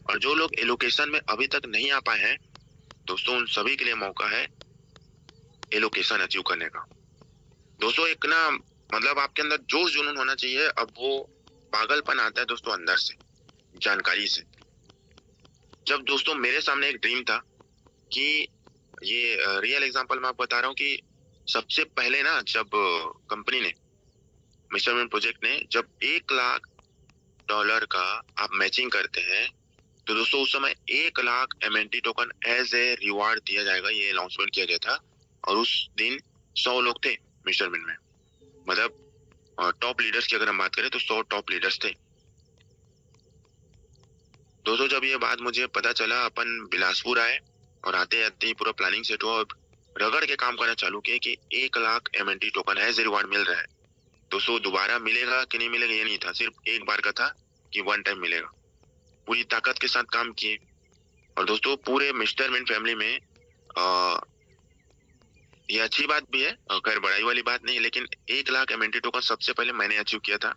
और जो लोग एलोकेशन में अभी तक नहीं आ पाए हैं दोस्तों, उन सभी के लिए मौका है एलोकेशन अचीव करने का। दोस्तों एक ना, मतलब आपके अंदर जोश जुनून होना चाहिए। अब वो पागलपन आता है दोस्तों अंदर से, जानकारी से। जब दोस्तों मेरे सामने एक ड्रीम था, कि ये रियल एग्जांपल मैं आपको बता रहा हूँ, कि सबसे पहले ना, जब कंपनी ने, मिस्टर प्रोजेक्ट ने, जब $1 लाख का आप मैचिंग करते हैं, तो दोस्तों उस समय 1 lakh MNT token as a reward दिया जाएगा, ये अनाउंसमेंट किया गया था। और उस दिन 100 लोग थे मिस्टर में, मतलब टॉप लीडर्स की अगर हम बात करें तो 100 टॉप लीडर्स थे। दोस्तों जब ये बात मुझे पता चला, अपन बिलासपुर आए, और आते आते ही पूरा प्लानिंग सेट हुआ, और रगड़ के काम करना चालू किया कि 1 lakh MNT token as a reward मिल रहा है। दोस्तों दोबारा मिलेगा कि नहीं मिलेगा ये नहीं था, सिर्फ एक बार का था कि वन टाइम मिलेगा। पूरी ताकत के साथ काम किए। और दोस्तों पूरे मिस्टर मिन फैमिली में आ, ये अच्छी बात भी है, खैर बड़ाई वाली बात नहीं, लेकिन 1 लाख MNT टोकन सबसे पहले मैंने अचीव किया था।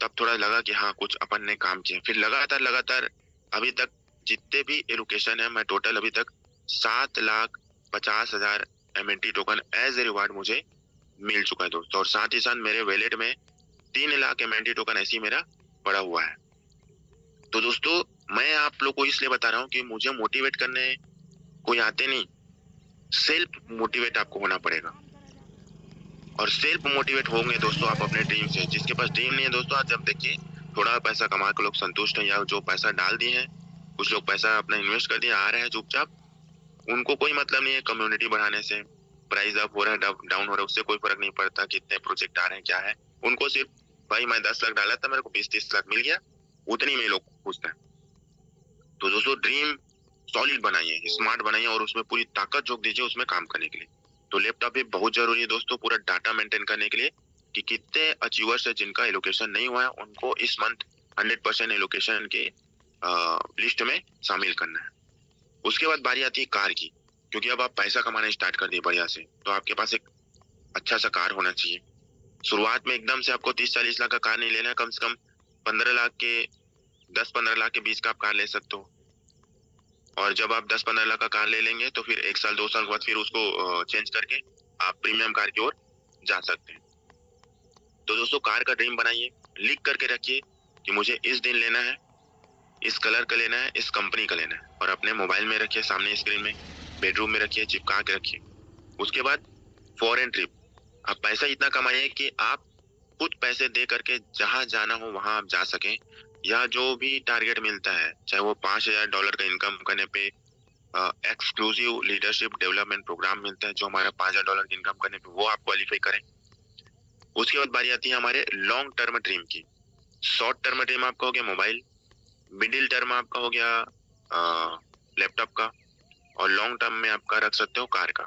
तब थोड़ा लगा कि हाँ कुछ अपन ने काम किया। फिर लगातार लगातार अभी तक जितने भी एलोकेशन है, मैं टोटल अभी तक 7,50,000 MNT token as a reward मुझे मिल चुका है दोस्तों। और साथ ही साथ मेरे वैलेट में 3 लाख MNT टोकन ऐसी मेरा पड़ा हुआ है। तो दोस्तों मैं आप लोग को इसलिए बता रहा हूँ कि मुझे मोटिवेट करने कोई आते नहीं, सेल्फ मोटिवेट आपको होना पड़ेगा। और सेल्फ मोटिवेट होंगे दोस्तों आप अपने ड्रीम से। जिसके पास ड्रीम नहीं है दोस्तों, आज जब देखिए थोड़ा पैसा कमा के लोग संतुष्ट हैं, या जो पैसा डाल दिए हैं, कुछ लोग पैसा अपना इन्वेस्ट कर दिए आ रहे हैं चुपचाप, उनको कोई मतलब नहीं है कम्युनिटी बढ़ाने से। प्राइस अप हो रहा है डाउन हो रहा है, उससे कोई फर्क नहीं पड़ता कितने प्रोजेक्ट आ रहे हैं क्या है। उनको सिर्फ भाई मैं 10 लाख डाला था, मेरे को 20-30 लाख मिल गया, उतनी में लोग खुश हैं। तो दोस्तों ड्रीम सॉलिड बनाइए, स्मार्ट बनाइए और उसमें पूरी ताकत झोंक दीजिए उसमें काम करने के लिए। तो लैपटॉप भी बहुत जरूरी है दोस्तों, पूरा डाटा मेंटेन करने के लिए कि कितने अचीवर्स है जिनका एलोकेशन नहीं हुआ है, उनको इस मंथ 100% एलोकेशन के लिस्ट में शामिल करना है। उसके बाद बारी आती है कार की, क्योंकि अब आप पैसा कमाना स्टार्ट कर दिए बढ़िया से, तो आपके पास एक अच्छा सा कार होना चाहिए। शुरुआत में एकदम से आपको 30-40 लाख का कार नहीं लेना है, कम से कम 15 लाख के 10-15 लाख के बीच का आप कार ले सकते हो। और जब आप 10-15 लाख का कार ले लेंगे तो फिर 1 साल 2 साल के बाद फिर उसको चेंज करके आप प्रीमियम कार की ओर जा सकते हैं। तो दोस्तों कार का ड्रीम बनाइए, लिख करके रखिए कि मुझे इस दिन लेना है, इस कलर का लेना है, इस कंपनी का लेना है, और अपने मोबाइल में रखिए, सामने स्क्रीन में, बेडरूम में रखिए, चिपका के रखिए। उसके बाद फॉरेन ट्रिप, आप पैसा इतना कमाइए कि आप खुद पैसे दे करके जहां जाना हो वहां आप जा सकें, या जो भी टारगेट मिलता है, चाहे वो $5,000 का इनकम करने पे एक्सक्लूसिव लीडरशिप डेवलपमेंट प्रोग्राम मिलता है, जो हमारा $5,000 की इनकम करने पे वो आप क्वालिफाई करें। उसके बाद बारी आती है हमारे लॉन्ग टर्म ड्रीम की। शॉर्ट टर्म ड्रीम आपका हो गया मोबाइल, मिडिल टर्म आपका हो गया लैपटॉप का, और लॉन्ग टर्म में आपका रख सकते हो कार का।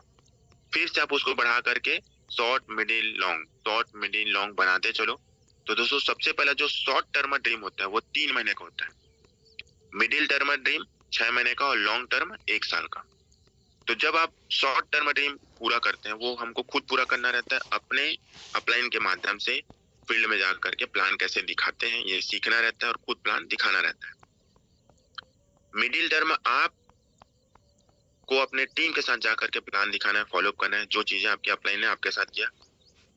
फिर से आप उसको बढ़ा करके शॉर्ट मिडिल लॉन्ग बनाते चलो। तो दोस्तों सबसे पहला जो शॉर्ट टर्म ड्रीम होता है वो 3 महीने का होता है, मिडिल टर्म ड्रीम 6 महीने का, और लॉन्ग टर्म 1 साल का। तो जब आप शॉर्ट टर्म ड्रीम पूरा करते हैं, वो हमको खुद पूरा करना रहता है, अपने अपलाइन के माध्यम से फील्ड में जा करके प्लान कैसे दिखाते हैं ये सीखना रहता है, और खुद प्लान दिखाना रहता है। मिडिल टर्म आप को अपने टीम के साथ जाकर के प्लान दिखाना है, फॉलोअप करना है, जो चीजें आपके अपलाइन ने आपके साथ किया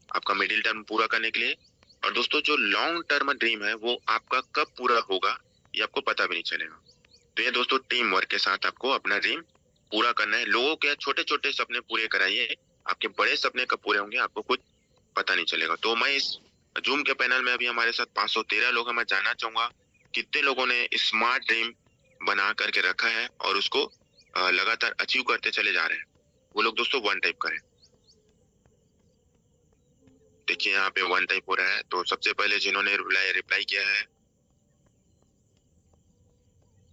आपका मिडिल टर्म पूरा करने के लिए। और दोस्तों जो लॉन्ग टर्म ड्रीम है वो आपका कब पूरा होगा ये आपको पता भी नहीं चलेगा। तो ये दोस्तों टीम वर्क के साथ आपको अपना ड्रीम पूरा करना है। लोगों के छोटे छोटे सपने पूरे कराइए, आपके बड़े सपने कब पूरे होंगे आपको कुछ पता नहीं चलेगा। तो मैं इस जूम के पैनल में अभी हमारे साथ 513 लोग हैं। मैं जानना चाहूंगा कितने लोगों ने स्मार्ट ड्रीम बना करके रखा है और उसको लगातार अचीव करते चले जा रहे हैं। वो लोग दोस्तों 1 टाइप करें। देखिए यहाँ पे 1 टाइप हो रहा है। तो सबसे पहले जिन्होंने रिप्लाई किया है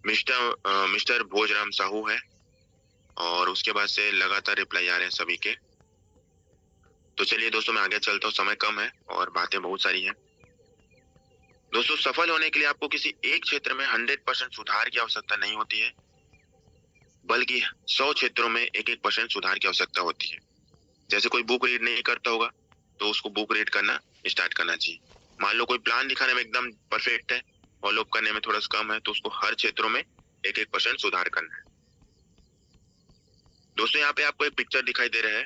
मिस्टर भोजराम साहू है, और उसके बाद से लगातार रिप्लाई आ रहे हैं सभी के। तो चलिए दोस्तों मैं आगे चलता हूँ, समय कम है और बातें बहुत सारी हैं। दोस्तों सफल होने के लिए आपको किसी एक क्षेत्र में 100% सुधार की आवश्यकता नहीं होती है, बल्कि 100 क्षेत्रों में 1-1% सुधार की आवश्यकता होती है। जैसे कोई बुक रीड नहीं करता होगा तो उसको बुक रीड करना स्टार्ट करना चाहिए। मान लो कोई प्लान दिखाने में एकदम परफेक्ट है, फॉलो करने में थोड़ा सा कम है, तो उसको हर क्षेत्रों में 1-1% सुधार करना है। दोस्तों यहाँ पे आपको एक पिक्चर दिखाई दे रहा है,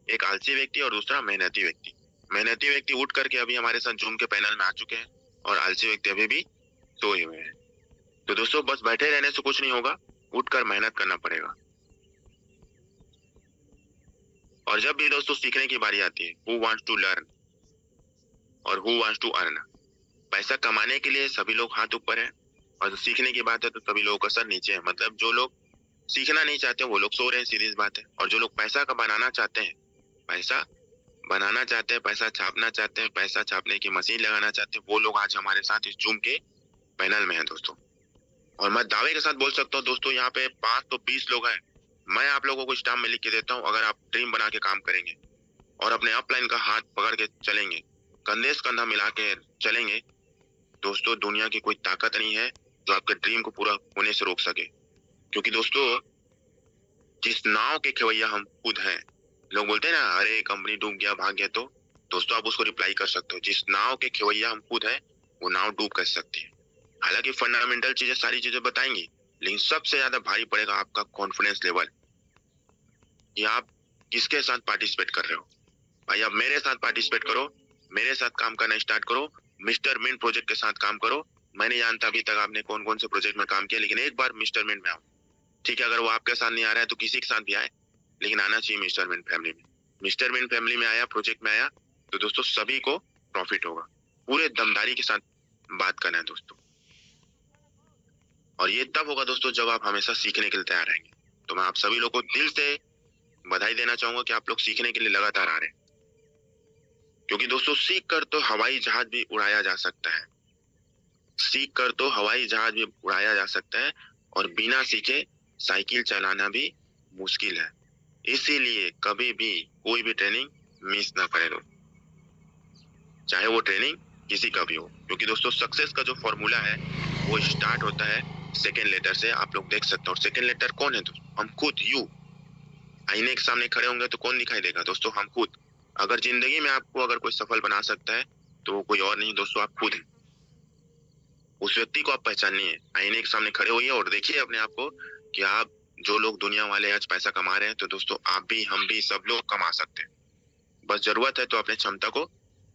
एक आलसी व्यक्ति और दूसरा मेहनती व्यक्ति। मेहनती व्यक्ति उठ करके अभी हमारे साथ जूम के पैनल में आ चुके हैं, और आलसी व्यक्ति अभी भी सोए हुए हैं। तो दोस्तों बस बैठे रहने से कुछ नहीं होगा, उठकर मेहनत करना पड़ेगा। और जब भी दोस्तों सीखने की बारी आती है, हु वांट्स टू लर्न और हु वांट्स टू अर्न। पैसा कमाने के लिए सभी लोग हाथ ऊपर है, और सीखने की बात है तो सभी लोगों का सर नीचे है। मतलब जो लोग सीखना नहीं चाहते वो लोग सो रहे हैं, सीधी सी बात है। और जो लोग पैसा का बनाना चाहते हैं, पैसा बनाना चाहते हैं, पैसा छापना चाहते हैं, पैसा छापने की मशीन लगाना चाहते हैं, वो लोग आज हमारे साथ इस जूम के पैनल में हैं दोस्तों। और मैं दावे के साथ बोल सकता हूँ दोस्तों, यहाँ पे 5 तो 20 लोग हैं। मैं आप लोगों को स्टाम्प में लिख के देता हूँ, अगर आप ड्रीम बना के काम करेंगे और अपने अपलाइन का हाथ पकड़ के चलेंगे, कंधे से कंधा मिला के चलेंगे, दोस्तों दुनिया की कोई ताकत नहीं है जो आपके ड्रीम को पूरा होने से रोक सके। क्योंकि दोस्तों जिस नाव के खेवैया हम खुद हैं, लोग बोलते हैं ना अरे कंपनी डूब गया भाग गया, तो दोस्तों आप उसको रिप्लाई कर सकते हो, जिस नाव के खेवैया हम खुद हैं वो नाव डूब कर सकती है। हालांकि फंडामेंटल चीजें सारी चीजें बताएंगी, लेकिन सबसे ज्यादा भारी पड़ेगा आपका कॉन्फिडेंस लेवल, कि आप किसके साथ पार्टिसिपेट कर रहे हो। भाई आप मेरे साथ पार्टिसिपेट करो, मेरे साथ काम करना स्टार्ट करो, मिस्टर मिंट प्रोजेक्ट के साथ काम करो, मैं नहीं जानता अभी तक आपने कौन कौन से प्रोजेक्ट में काम किया, लेकिन एक बार मिस्टर मिंट में आओ, ठीक है। अगर वो आपके साथ नहीं आ रहा है तो किसी के साथ भी आए, लेकिन आना चाहिए मिस्टर मिंट फैमिली में। मिस्टर मिंट फैमिली में आया, प्रोजेक्ट में आया, तो दोस्तों सभी को प्रॉफिट होगा। पूरे दमदारी के साथ बात करना है दोस्तों, और ये तब होगा दोस्तों जब आप हमेशा सीखने के लिए तैयार रहेंगे। तो मैं आप सभी लोग को दिल से बधाई देना चाहूंगा कि आप लोग सीखने के लिए लगातार आ रहे हैं, क्योंकि दोस्तों सीख कर तो हवाई जहाज भी उड़ाया जा सकता है, सीख कर तो हवाई जहाज भी उड़ाया जा सकता है, और बिना सीखे साइकिल चलाना भी मुश्किल है। इसीलिए कभी भी कोई भी ट्रेनिंग मिस ना करें दोस्तों, चाहे वो ट्रेनिंग किसी का भी हो, क्योंकि दोस्तों सक्सेस का जो फॉर्मूला है वो स्टार्ट होता है सेकेंड लेटर से। आप लोग देख सकते हो, और सेकेंड लेटर कौन है दोस्तों? हम खुद, यू। आईने के सामने खड़े होंगे तो कौन दिखाई देगा दोस्तों? हम खुद। अगर जिंदगी में आपको अगर कोई सफल बना सकता है तो वो कोई और नहीं दोस्तों, आप खुद हैं। उस व्यक्ति को आप पहचानिए, आईने के सामने खड़े होइए और देखिए अपने आप को कि आप, जो लोग दुनिया वाले आज पैसा कमा रहे हैं, तो दोस्तों आप भी, हम भी, सब लोग कमा सकते हैं। बस जरूरत है तो अपने क्षमता को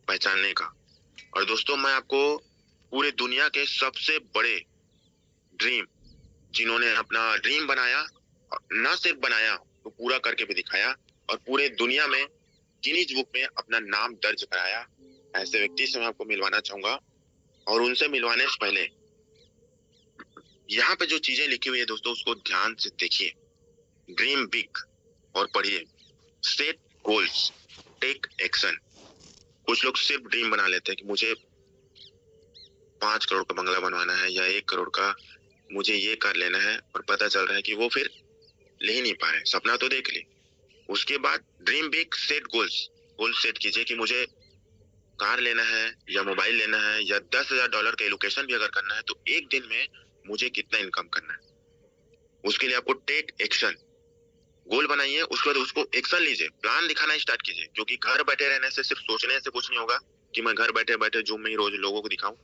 पहचानने का। और दोस्तों मैं आपको पूरे दुनिया के सबसे बड़े ड्रीम, जिन्होंने अपना ड्रीम बनाया, ना सिर्फ बनाया तो पूरा करके भी दिखाया, और पूरे दुनिया में गिनीज बुक में अपना नाम दर्ज कराया, ऐसे व्यक्ति से मैं आपको मिलवाना चाहूंगा। और उनसे मिलवाने से पहले यहाँ पे जो चीजें लिखी हुई है दोस्तों, उसको ध्यान से देखिए। ड्रीम बिग और पढ़िए। Set goals, take action. कुछ लोग सिर्फ ड्रीम बना लेते हैं कि मुझे 5 करोड़ का बंगला बनवाना है, या 1 करोड़ का मुझे ये कर लेना है, और पता चल रहा है कि वो फिर ले ही नहीं पा रहे। सपना तो देख ले, उसके बाद dream big, set goals. Goal set कीजिए कि मुझे कार लेना है, या मोबाइल लेना है, या $10,000 का एलोकेशन भी अगर करना है, तो एक दिन में मुझे कितना इनकम करना है। उसके लिए आपको टेक एक्शन, गोल बनाइए, उसके बाद उसको एक्शन लीजिए, प्लान दिखाना स्टार्ट कीजिए। क्योंकि घर बैठे रहने से, सिर्फ सोचने से कुछ नहीं होगा कि मैं घर बैठे बैठे जूम में ही रोज लोगों को दिखाऊं।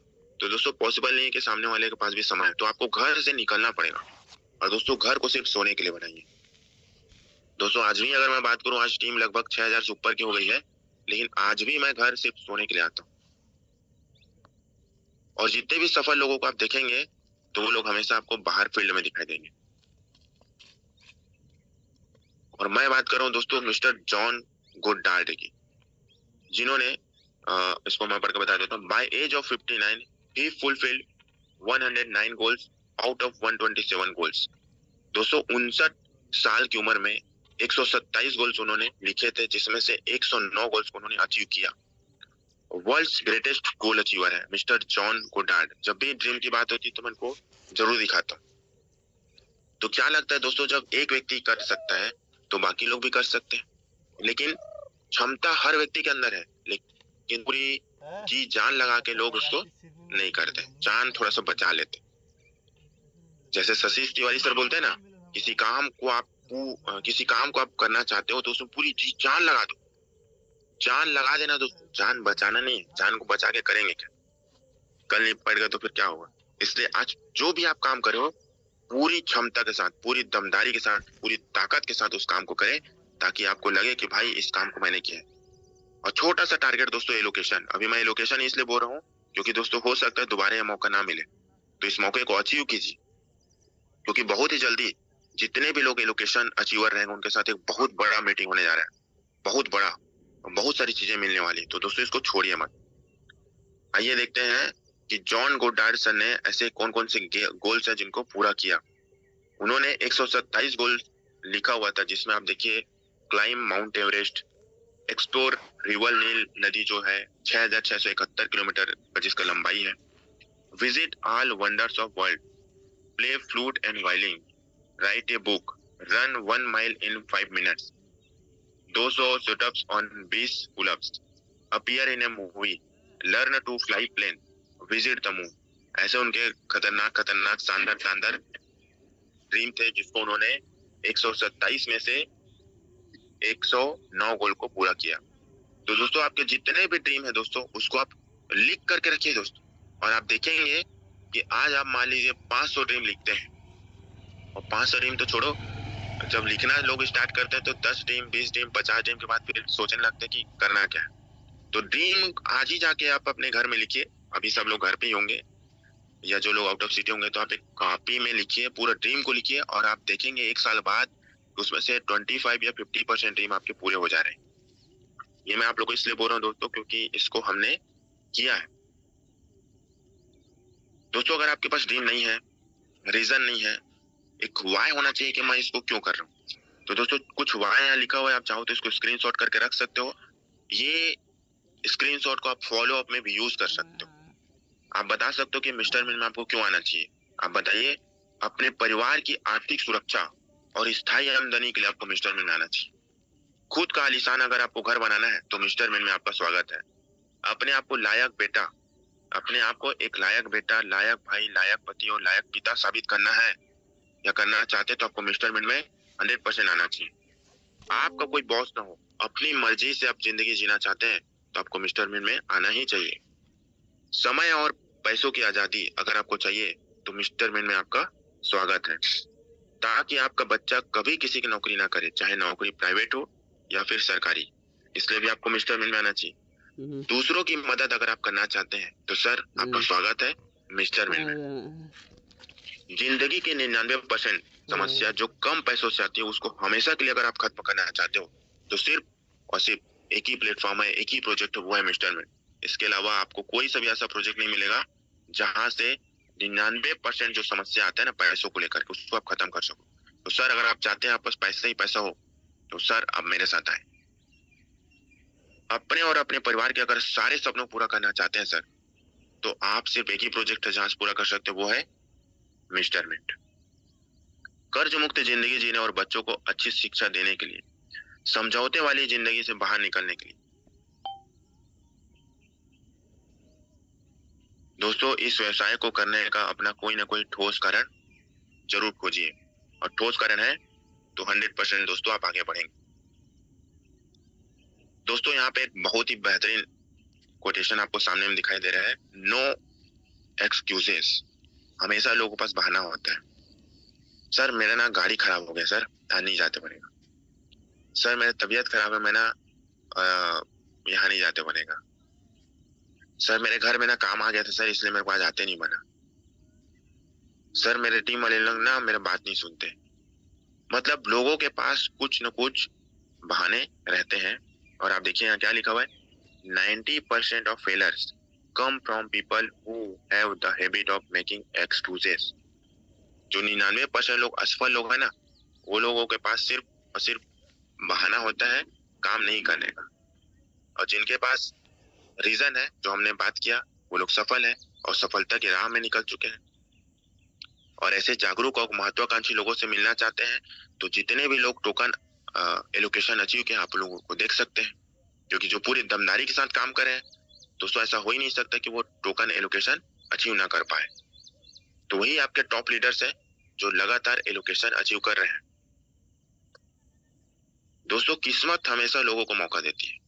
तो दोस्तों पॉसिबल नहीं है कि सामने वाले के पास भी समय है, तो आपको घर से निकलना पड़ेगा। और दोस्तों घर को सिर्फ सोने के लिए बनाइए। दोस्तों आज भी अगर मैं बात करूं, आज टीम लगभग 6,000 से ऊपर की हो गई है, लेकिन आज भी मैं घर सिर्फ सोने के लिए आता हूँ। और जितने भी सफल लोगों को आप देखेंगे तो वो लोग हमेशा आपको बाहर फील्ड में दिखाई देंगे। और मैं बात कर रहा हूँ दोस्तों मिस्टर जॉन गोडार्ड की, जिन्होंने इसको मैं पढ़ के बता देता हूँ। By age of 59 he fulfilled 109 goals out of 127 goals. दोस्तों 59 साल की उम्र में 127 गोल्स उन्होंने लिखे थे, जिसमें से 109 गोल्स को उन्होंने अचीव किया। वर्ल्ड्स ग्रेटेस्ट गोल अचीवर है मिस्टर जॉन गोडार्ड। जब भी ड्रीम की बात होती है तो मैं इनको जरूर दिखाता हूँ। तो क्या लगता है दोस्तों, जब एक व्यक्ति कर सकता है तो बाकी लोग भी कर सकते हैं। लेकिन क्षमता हर व्यक्ति के अंदर है, लेकिन पूरी जी जान लगा के लोग उसको नहीं करते, जान थोड़ा सा बचा लेते। जैसे शशि तिवारी सर बोलते हैं ना, किसी काम को आप करना चाहते हो तो उसमें पूरी जी जान लगा दो। जान लगा देना दोस्तों, जान बचाना नहीं। जान को बचा के करेंगे क्या? कल नहीं पड़ेगा तो फिर क्या होगा? इसलिए आज जो भी आप काम करे हो, पूरी क्षमता के साथ, पूरी दमदारी के साथ, पूरी ताकत के साथ उस काम को करें, ताकि आपको लगे कि भाई इस काम को मैंने किया है। और छोटा सा टारगेट दोस्तों, एलोकेशन। अभी मैं एलोकेशन इसलिए बोल रहा हूँ क्योंकि दोस्तों हो सकता है दोबारा ये मौका ना मिले, तो इस मौके को अचीव कीजिए। क्योंकि बहुत ही जल्दी जितने भी लोग एलोकेशन अचीवर रहेंगे उनके साथ एक बहुत बड़ा मीटिंग होने जा रहा है, बहुत बड़ा, बहुत सारी चीजें मिलने वाली। तो दोस्तों इसको छोड़िए मत। आइए देखते हैं कि जॉन गोडार्ड सर ने ऐसे कौन कौन से गोल्स हैं जिनको पूरा किया। उन्होंने 127 गोल लिखा हुआ था, जिसमें आप देखिए, climb mount Everest, explore river Nile नदी जो है 6,671 किलोमीटर जिसका लंबाई है, visit all wonders of world, play flute and violin, write a book, run 1 mile in 5 minutes, 200 situps on 20 pullups, appear in a movie, learn to fly plane, visit the moon. ऐसे उनके खतरनाक खतरनाक शानदार शानदार dream थे, जिसको उन्होंने 127 में से 109 गोल को पूरा किया। तो दोस्तों आपके जितने भी ड्रीम है दोस्तों, उसको आप लिख करके रखिए दोस्तों। और आप देखेंगे कि आज आप मान लीजिए 500 ड्रीम लिखते हैं, और 500 ड्रीम तो छोड़ो, जब लिखना लोग स्टार्ट करते हैं तो 10 ड्रीम, 20 ड्रीम, 50 ड्रीम के बाद फिर सोचने लगते हैं कि करना क्या है। तो ड्रीम आज ही जाके आप अपने घर में लिखिए। अभी सब लोग घर पे ही होंगे, या जो लोग आउट ऑफ सिटी होंगे तो आप एक कॉपी में लिखिए, पूरा ड्रीम को लिखिए, और आप देखेंगे 1 साल बाद उसमें से 25 या 50% ड्रीम आपके पूरे हो जा रहे हैं। ये मैं आप लोगों को इसलिए बोल रहा हूँ दोस्तों, क्योंकि इसको हमने किया है। दोस्तों, अगर आपके पास ड्रीम नहीं है, रीजन नहीं है, एक वाई होना चाहिए कि मैं इसको क्यों कर रहा हूँ। तो दोस्तों, कुछ वाई यहाँ लिखा हुआ है, आप चाहो तो इसको स्क्रीनशॉट करके रख सकते हो। ये स्क्रीनशॉट को आप फॉलो अप में भी यूज कर सकते हो। आप बता सकते हो कि मिस्टर मिल में आपको क्यों आना चाहिए। आप बताइए, अपने परिवार की आर्थिक सुरक्षा और स्थायी आमदनी के लिए आपको मिस्टर मिल में आना चाहिए। खुद का आलीशान अगर आपको घर बनाना है तो मिस्टर मिल में आपका स्वागत है। अपने आप को लायक बेटा, अपने आप को एक लायक बेटा, लायक भाई, लायक पति और लायक पिता साबित करना है या करना चाहते तो आपको मिस्टर मिल में 100% आना चाहिए। आपका कोई बॉस ना हो, अपनी मर्जी से आप जिंदगी जीना चाहते हैं तो आपको मिस्टर मिल में आना ही चाहिए। समय और पैसों की आजादी अगर आपको चाहिए तो मिस्टर मिल में आपका स्वागत है, ताकि आपका बच्चा कभी किसी की नौकरी ना करे, चाहे नौकरी प्राइवेट हो या फिर सरकारी। इसलिए भी आपको मिस्टर मिल में आना चाहिए। दूसरों की मदद अगर आप करना चाहते हैं तो सर आपका स्वागत है मिस्टर मिल में। जिंदगी के 99% समस्या जो कम पैसों से आती है उसको हमेशा के लिए अगर आप खत्म करना चाहते हो तो सिर्फ और सिर्फ एक ही प्लेटफॉर्म है, एक ही प्रोजेक्ट है, वो है मिस्टर मिल। इसके अलावा आपको कोई सा भी ऐसा प्रोजेक्ट नहीं मिलेगा जहां से 99% जो समस्या आता है ना पैसों को लेकर के, उसको आप खत्म कर सको। तो सर, अगर आप चाहते हैं आप पास पैसा ही पैसा हो तो सर आप मेरे साथ आए। अपने और अपने परिवार के अगर सारे सपनों पूरा करना चाहते हैं सर, तो आप सिर्फ एक ही प्रोजेक्ट है जहां से पूरा कर सकते हो, वो है मिस्टर मिंट। कर्ज मुक्त जिंदगी जीने और बच्चों को अच्छी शिक्षा देने के लिए, समझौते वाली जिंदगी से बाहर निकलने के लिए दोस्तों, इस व्यवसाय को करने का अपना कोई ना कोई ठोस कारण जरूर खोजिए, और ठोस कारण है तो 100% दोस्तों आप आगे बढ़ेंगे। दोस्तों, यहाँ पे एक बहुत ही बेहतरीन कोटेशन आपको सामने में दिखाई दे रहा है, नो एक्सक्यूजेस। हमेशा लोगों के पास बहाना होता है। सर, मेरा ना गाड़ी खराब हो गया सर, नहीं जाते बनेगा। सर, मेरी तबीयत खराब है, मैं ना यहाँ नहीं जाते बनेगा। सर, मेरे घर में ना काम आ गया था सर, इसलिए मेरे को आज आते नहीं बना। सर, मेरे टीम वाले लोग ना मेरे बात नहीं सुनते। मतलब लोगों के पास कुछ न कुछ बहाने रहते हैं। और आप देखिए यहाँ क्या लिखा हुआ है, 90% of failures come from people who have the habit of making excuses. जो 99% लोग असफल लोग हैं ना, वो लोगों के पास सिर्फ और सिर्फ बहाना होता है काम नहीं करने का। और जिनके पास रीजन है, जो हमने बात किया, वो लोग सफल हैं और सफलता की राह में निकल चुके हैं। और ऐसे जागरूक और महत्वाकांक्षी लोगों से मिलना चाहते हैं तो जितने भी लोग टोकन एलोकेशन अचीव किए आप लोगों को देख सकते हैं, क्योंकि जो पूरी दमदारी के साथ काम कर रहे हैं दोस्तों, ऐसा हो ही नहीं सकता कि वो टोकन एलोकेशन अचीव ना कर पाए। तो वही आपके टॉप लीडर्स हैं जो लगातार एलोकेशन अचीव कर रहे हैं। दोस्तों, किस्मत हमेशा लोगों को मौका देती है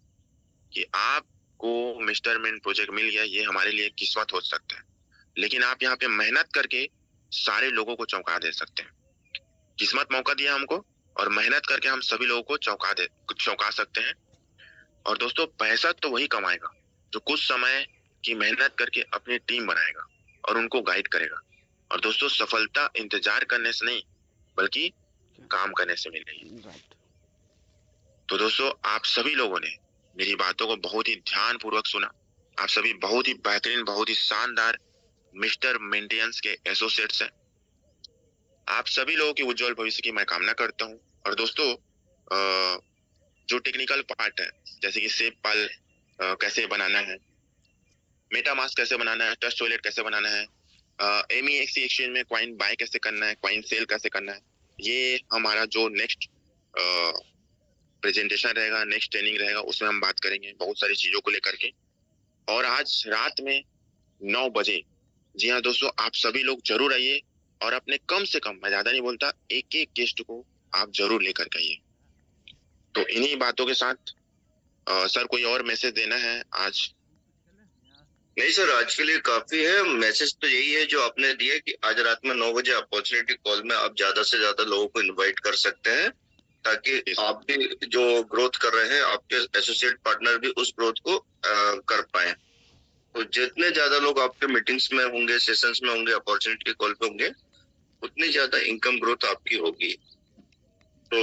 कि आपको मिस्टर मिंट प्रोजेक्ट मिल गया, ये हमारे लिए किस्मत हो सकता है, लेकिन आप यहाँ पे मेहनत करके सारे लोगों को चौंका दे सकते हैं। किस्मत मौका दिया हमको और मेहनत करके हम सभी लोगों को चौंका सकते हैं। और दोस्तों, पैसा तो वही कमाएगा जो कुछ समय की मेहनत करके अपनी टीम बनाएगा और उनको गाइड करेगा। और दोस्तों, सफलता इंतजार करने से नहीं बल्कि काम करने से मिल रही है। तो दोस्तों, आप सभी लोगों ने मेरी बातों को बहुत ही ध्यान पूर्वक सुना। आप सभी बहुत ही बेहतरीन, बहुत ही शानदार मिस्टर मेंटेनेंस के एसोसिएट्स हैं। आप सभी लोगों के उज्जवल भविष्य की मैं कामना करता हूँ। और दोस्तों, जो टेक्निकल पार्ट है, जैसे कि सेप पाल कैसे बनाना है, मेटामास्क कैसे बनाना है, ट्रस्ट वॉलेट कैसे बनाना है, MEXC एक्सचेंज में कॉइन बाय कैसे करना है, कॉइन सेल कैसे करना है, ये हमारा जो नेक्स्ट प्रेजेंटेशन रहेगा, नेक्स्ट ट्रेनिंग रहेगा, उसमें हम बात करेंगे बहुत सारी चीजों को लेकर के। और आज रात में 9 बजे, जी हाँ दोस्तों, आप सभी लोग जरूर आइए और अपने कम से कम, मैं ज्यादा नहीं बोलता, एक एक गेस्ट को आप जरूर लेकर के आइए। तो इन्हीं बातों के साथ सर, कोई और मैसेज देना है आज? नहीं सर, आज के लिए काफी है। मैसेज तो यही है जो आपने दिया कि आज रात में 9 बजे अपॉर्चुनिटी कॉल में आप ज्यादा से ज्यादा लोगों को इनवाइट कर सकते हैं, ताकि आप भी जो ग्रोथ कर रहे हैं, आपके एसोसिएट पार्टनर भी उस ग्रोथ को कर पाए। तो जितने ज्यादा लोग आपके मीटिंग्स में होंगे, सेशंस में होंगे, अपॉर्चुनिटी कॉल पे होंगे, उतनी ज्यादा इनकम ग्रोथ आपकी होगी। तो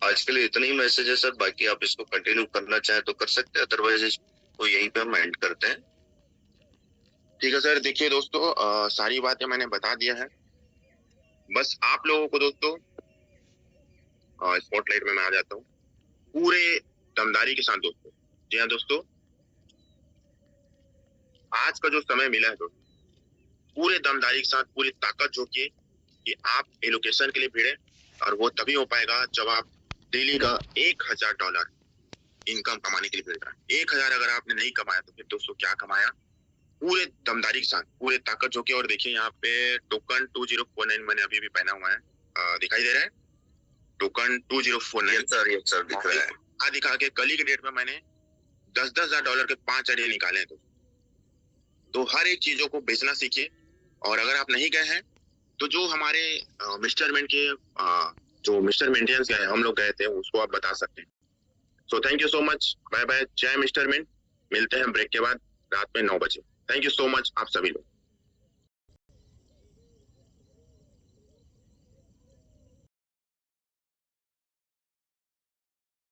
आज के लिए इतना ही मैसेज है सर, बाकी आप इसको कंटिन्यू करना चाहें तो कर सकते हैं, अदरवाइज इसको यहीं पे हम एंड करते हैं। ठीक है सर, देखिए दोस्तों, सारी बातें मैंने बता दिया है। बस आप लोगों को दोस्तों स्पॉटलाइट में मैं आ जाता हूँ पूरे दमदारी के साथ दोस्तों। जी हाँ दोस्तों, आज का जो समय मिला है दोस्तों, पूरे दमदारी के साथ पूरी ताकत झोंकिए कि आप एलोकेशन के लिए भिड़े, और वो तभी हो पाएगा जब आप डेली का $1000 इनकम कमाने के लिए भिड़ रहे हैं। 1000 अगर आपने नहीं कमाया तो फिर दोस्तों क्या कमाया? पूरे दमदारी के साथ पूरे ताकत झोंके। और देखिए यहाँ पे टोकन 2049 मैंने अभी भी पहना हुआ है, दिखाई दे रहा है टोकन 2049। यस सर दिख रहा है। दिखा के कल ही के डेट में मैंने $10,000 के 5 आइडिया निकाले हैं दोस्तों। तो हर एक चीजों को बेचना सीखिए, और अगर आप नहीं गए हैं तो जो हमारे मिस्टर मेंट के जो मिस्टर मेंटेनेंस गए हम लोग गए थे उसको आप बता सकते हैं। So thank you so much, bye bye, जय मिस्टर मेंट। मिलते हैं ब्रेक के बाद रात में 9 बजे। थैंक यू सो मच आप सभी लोग।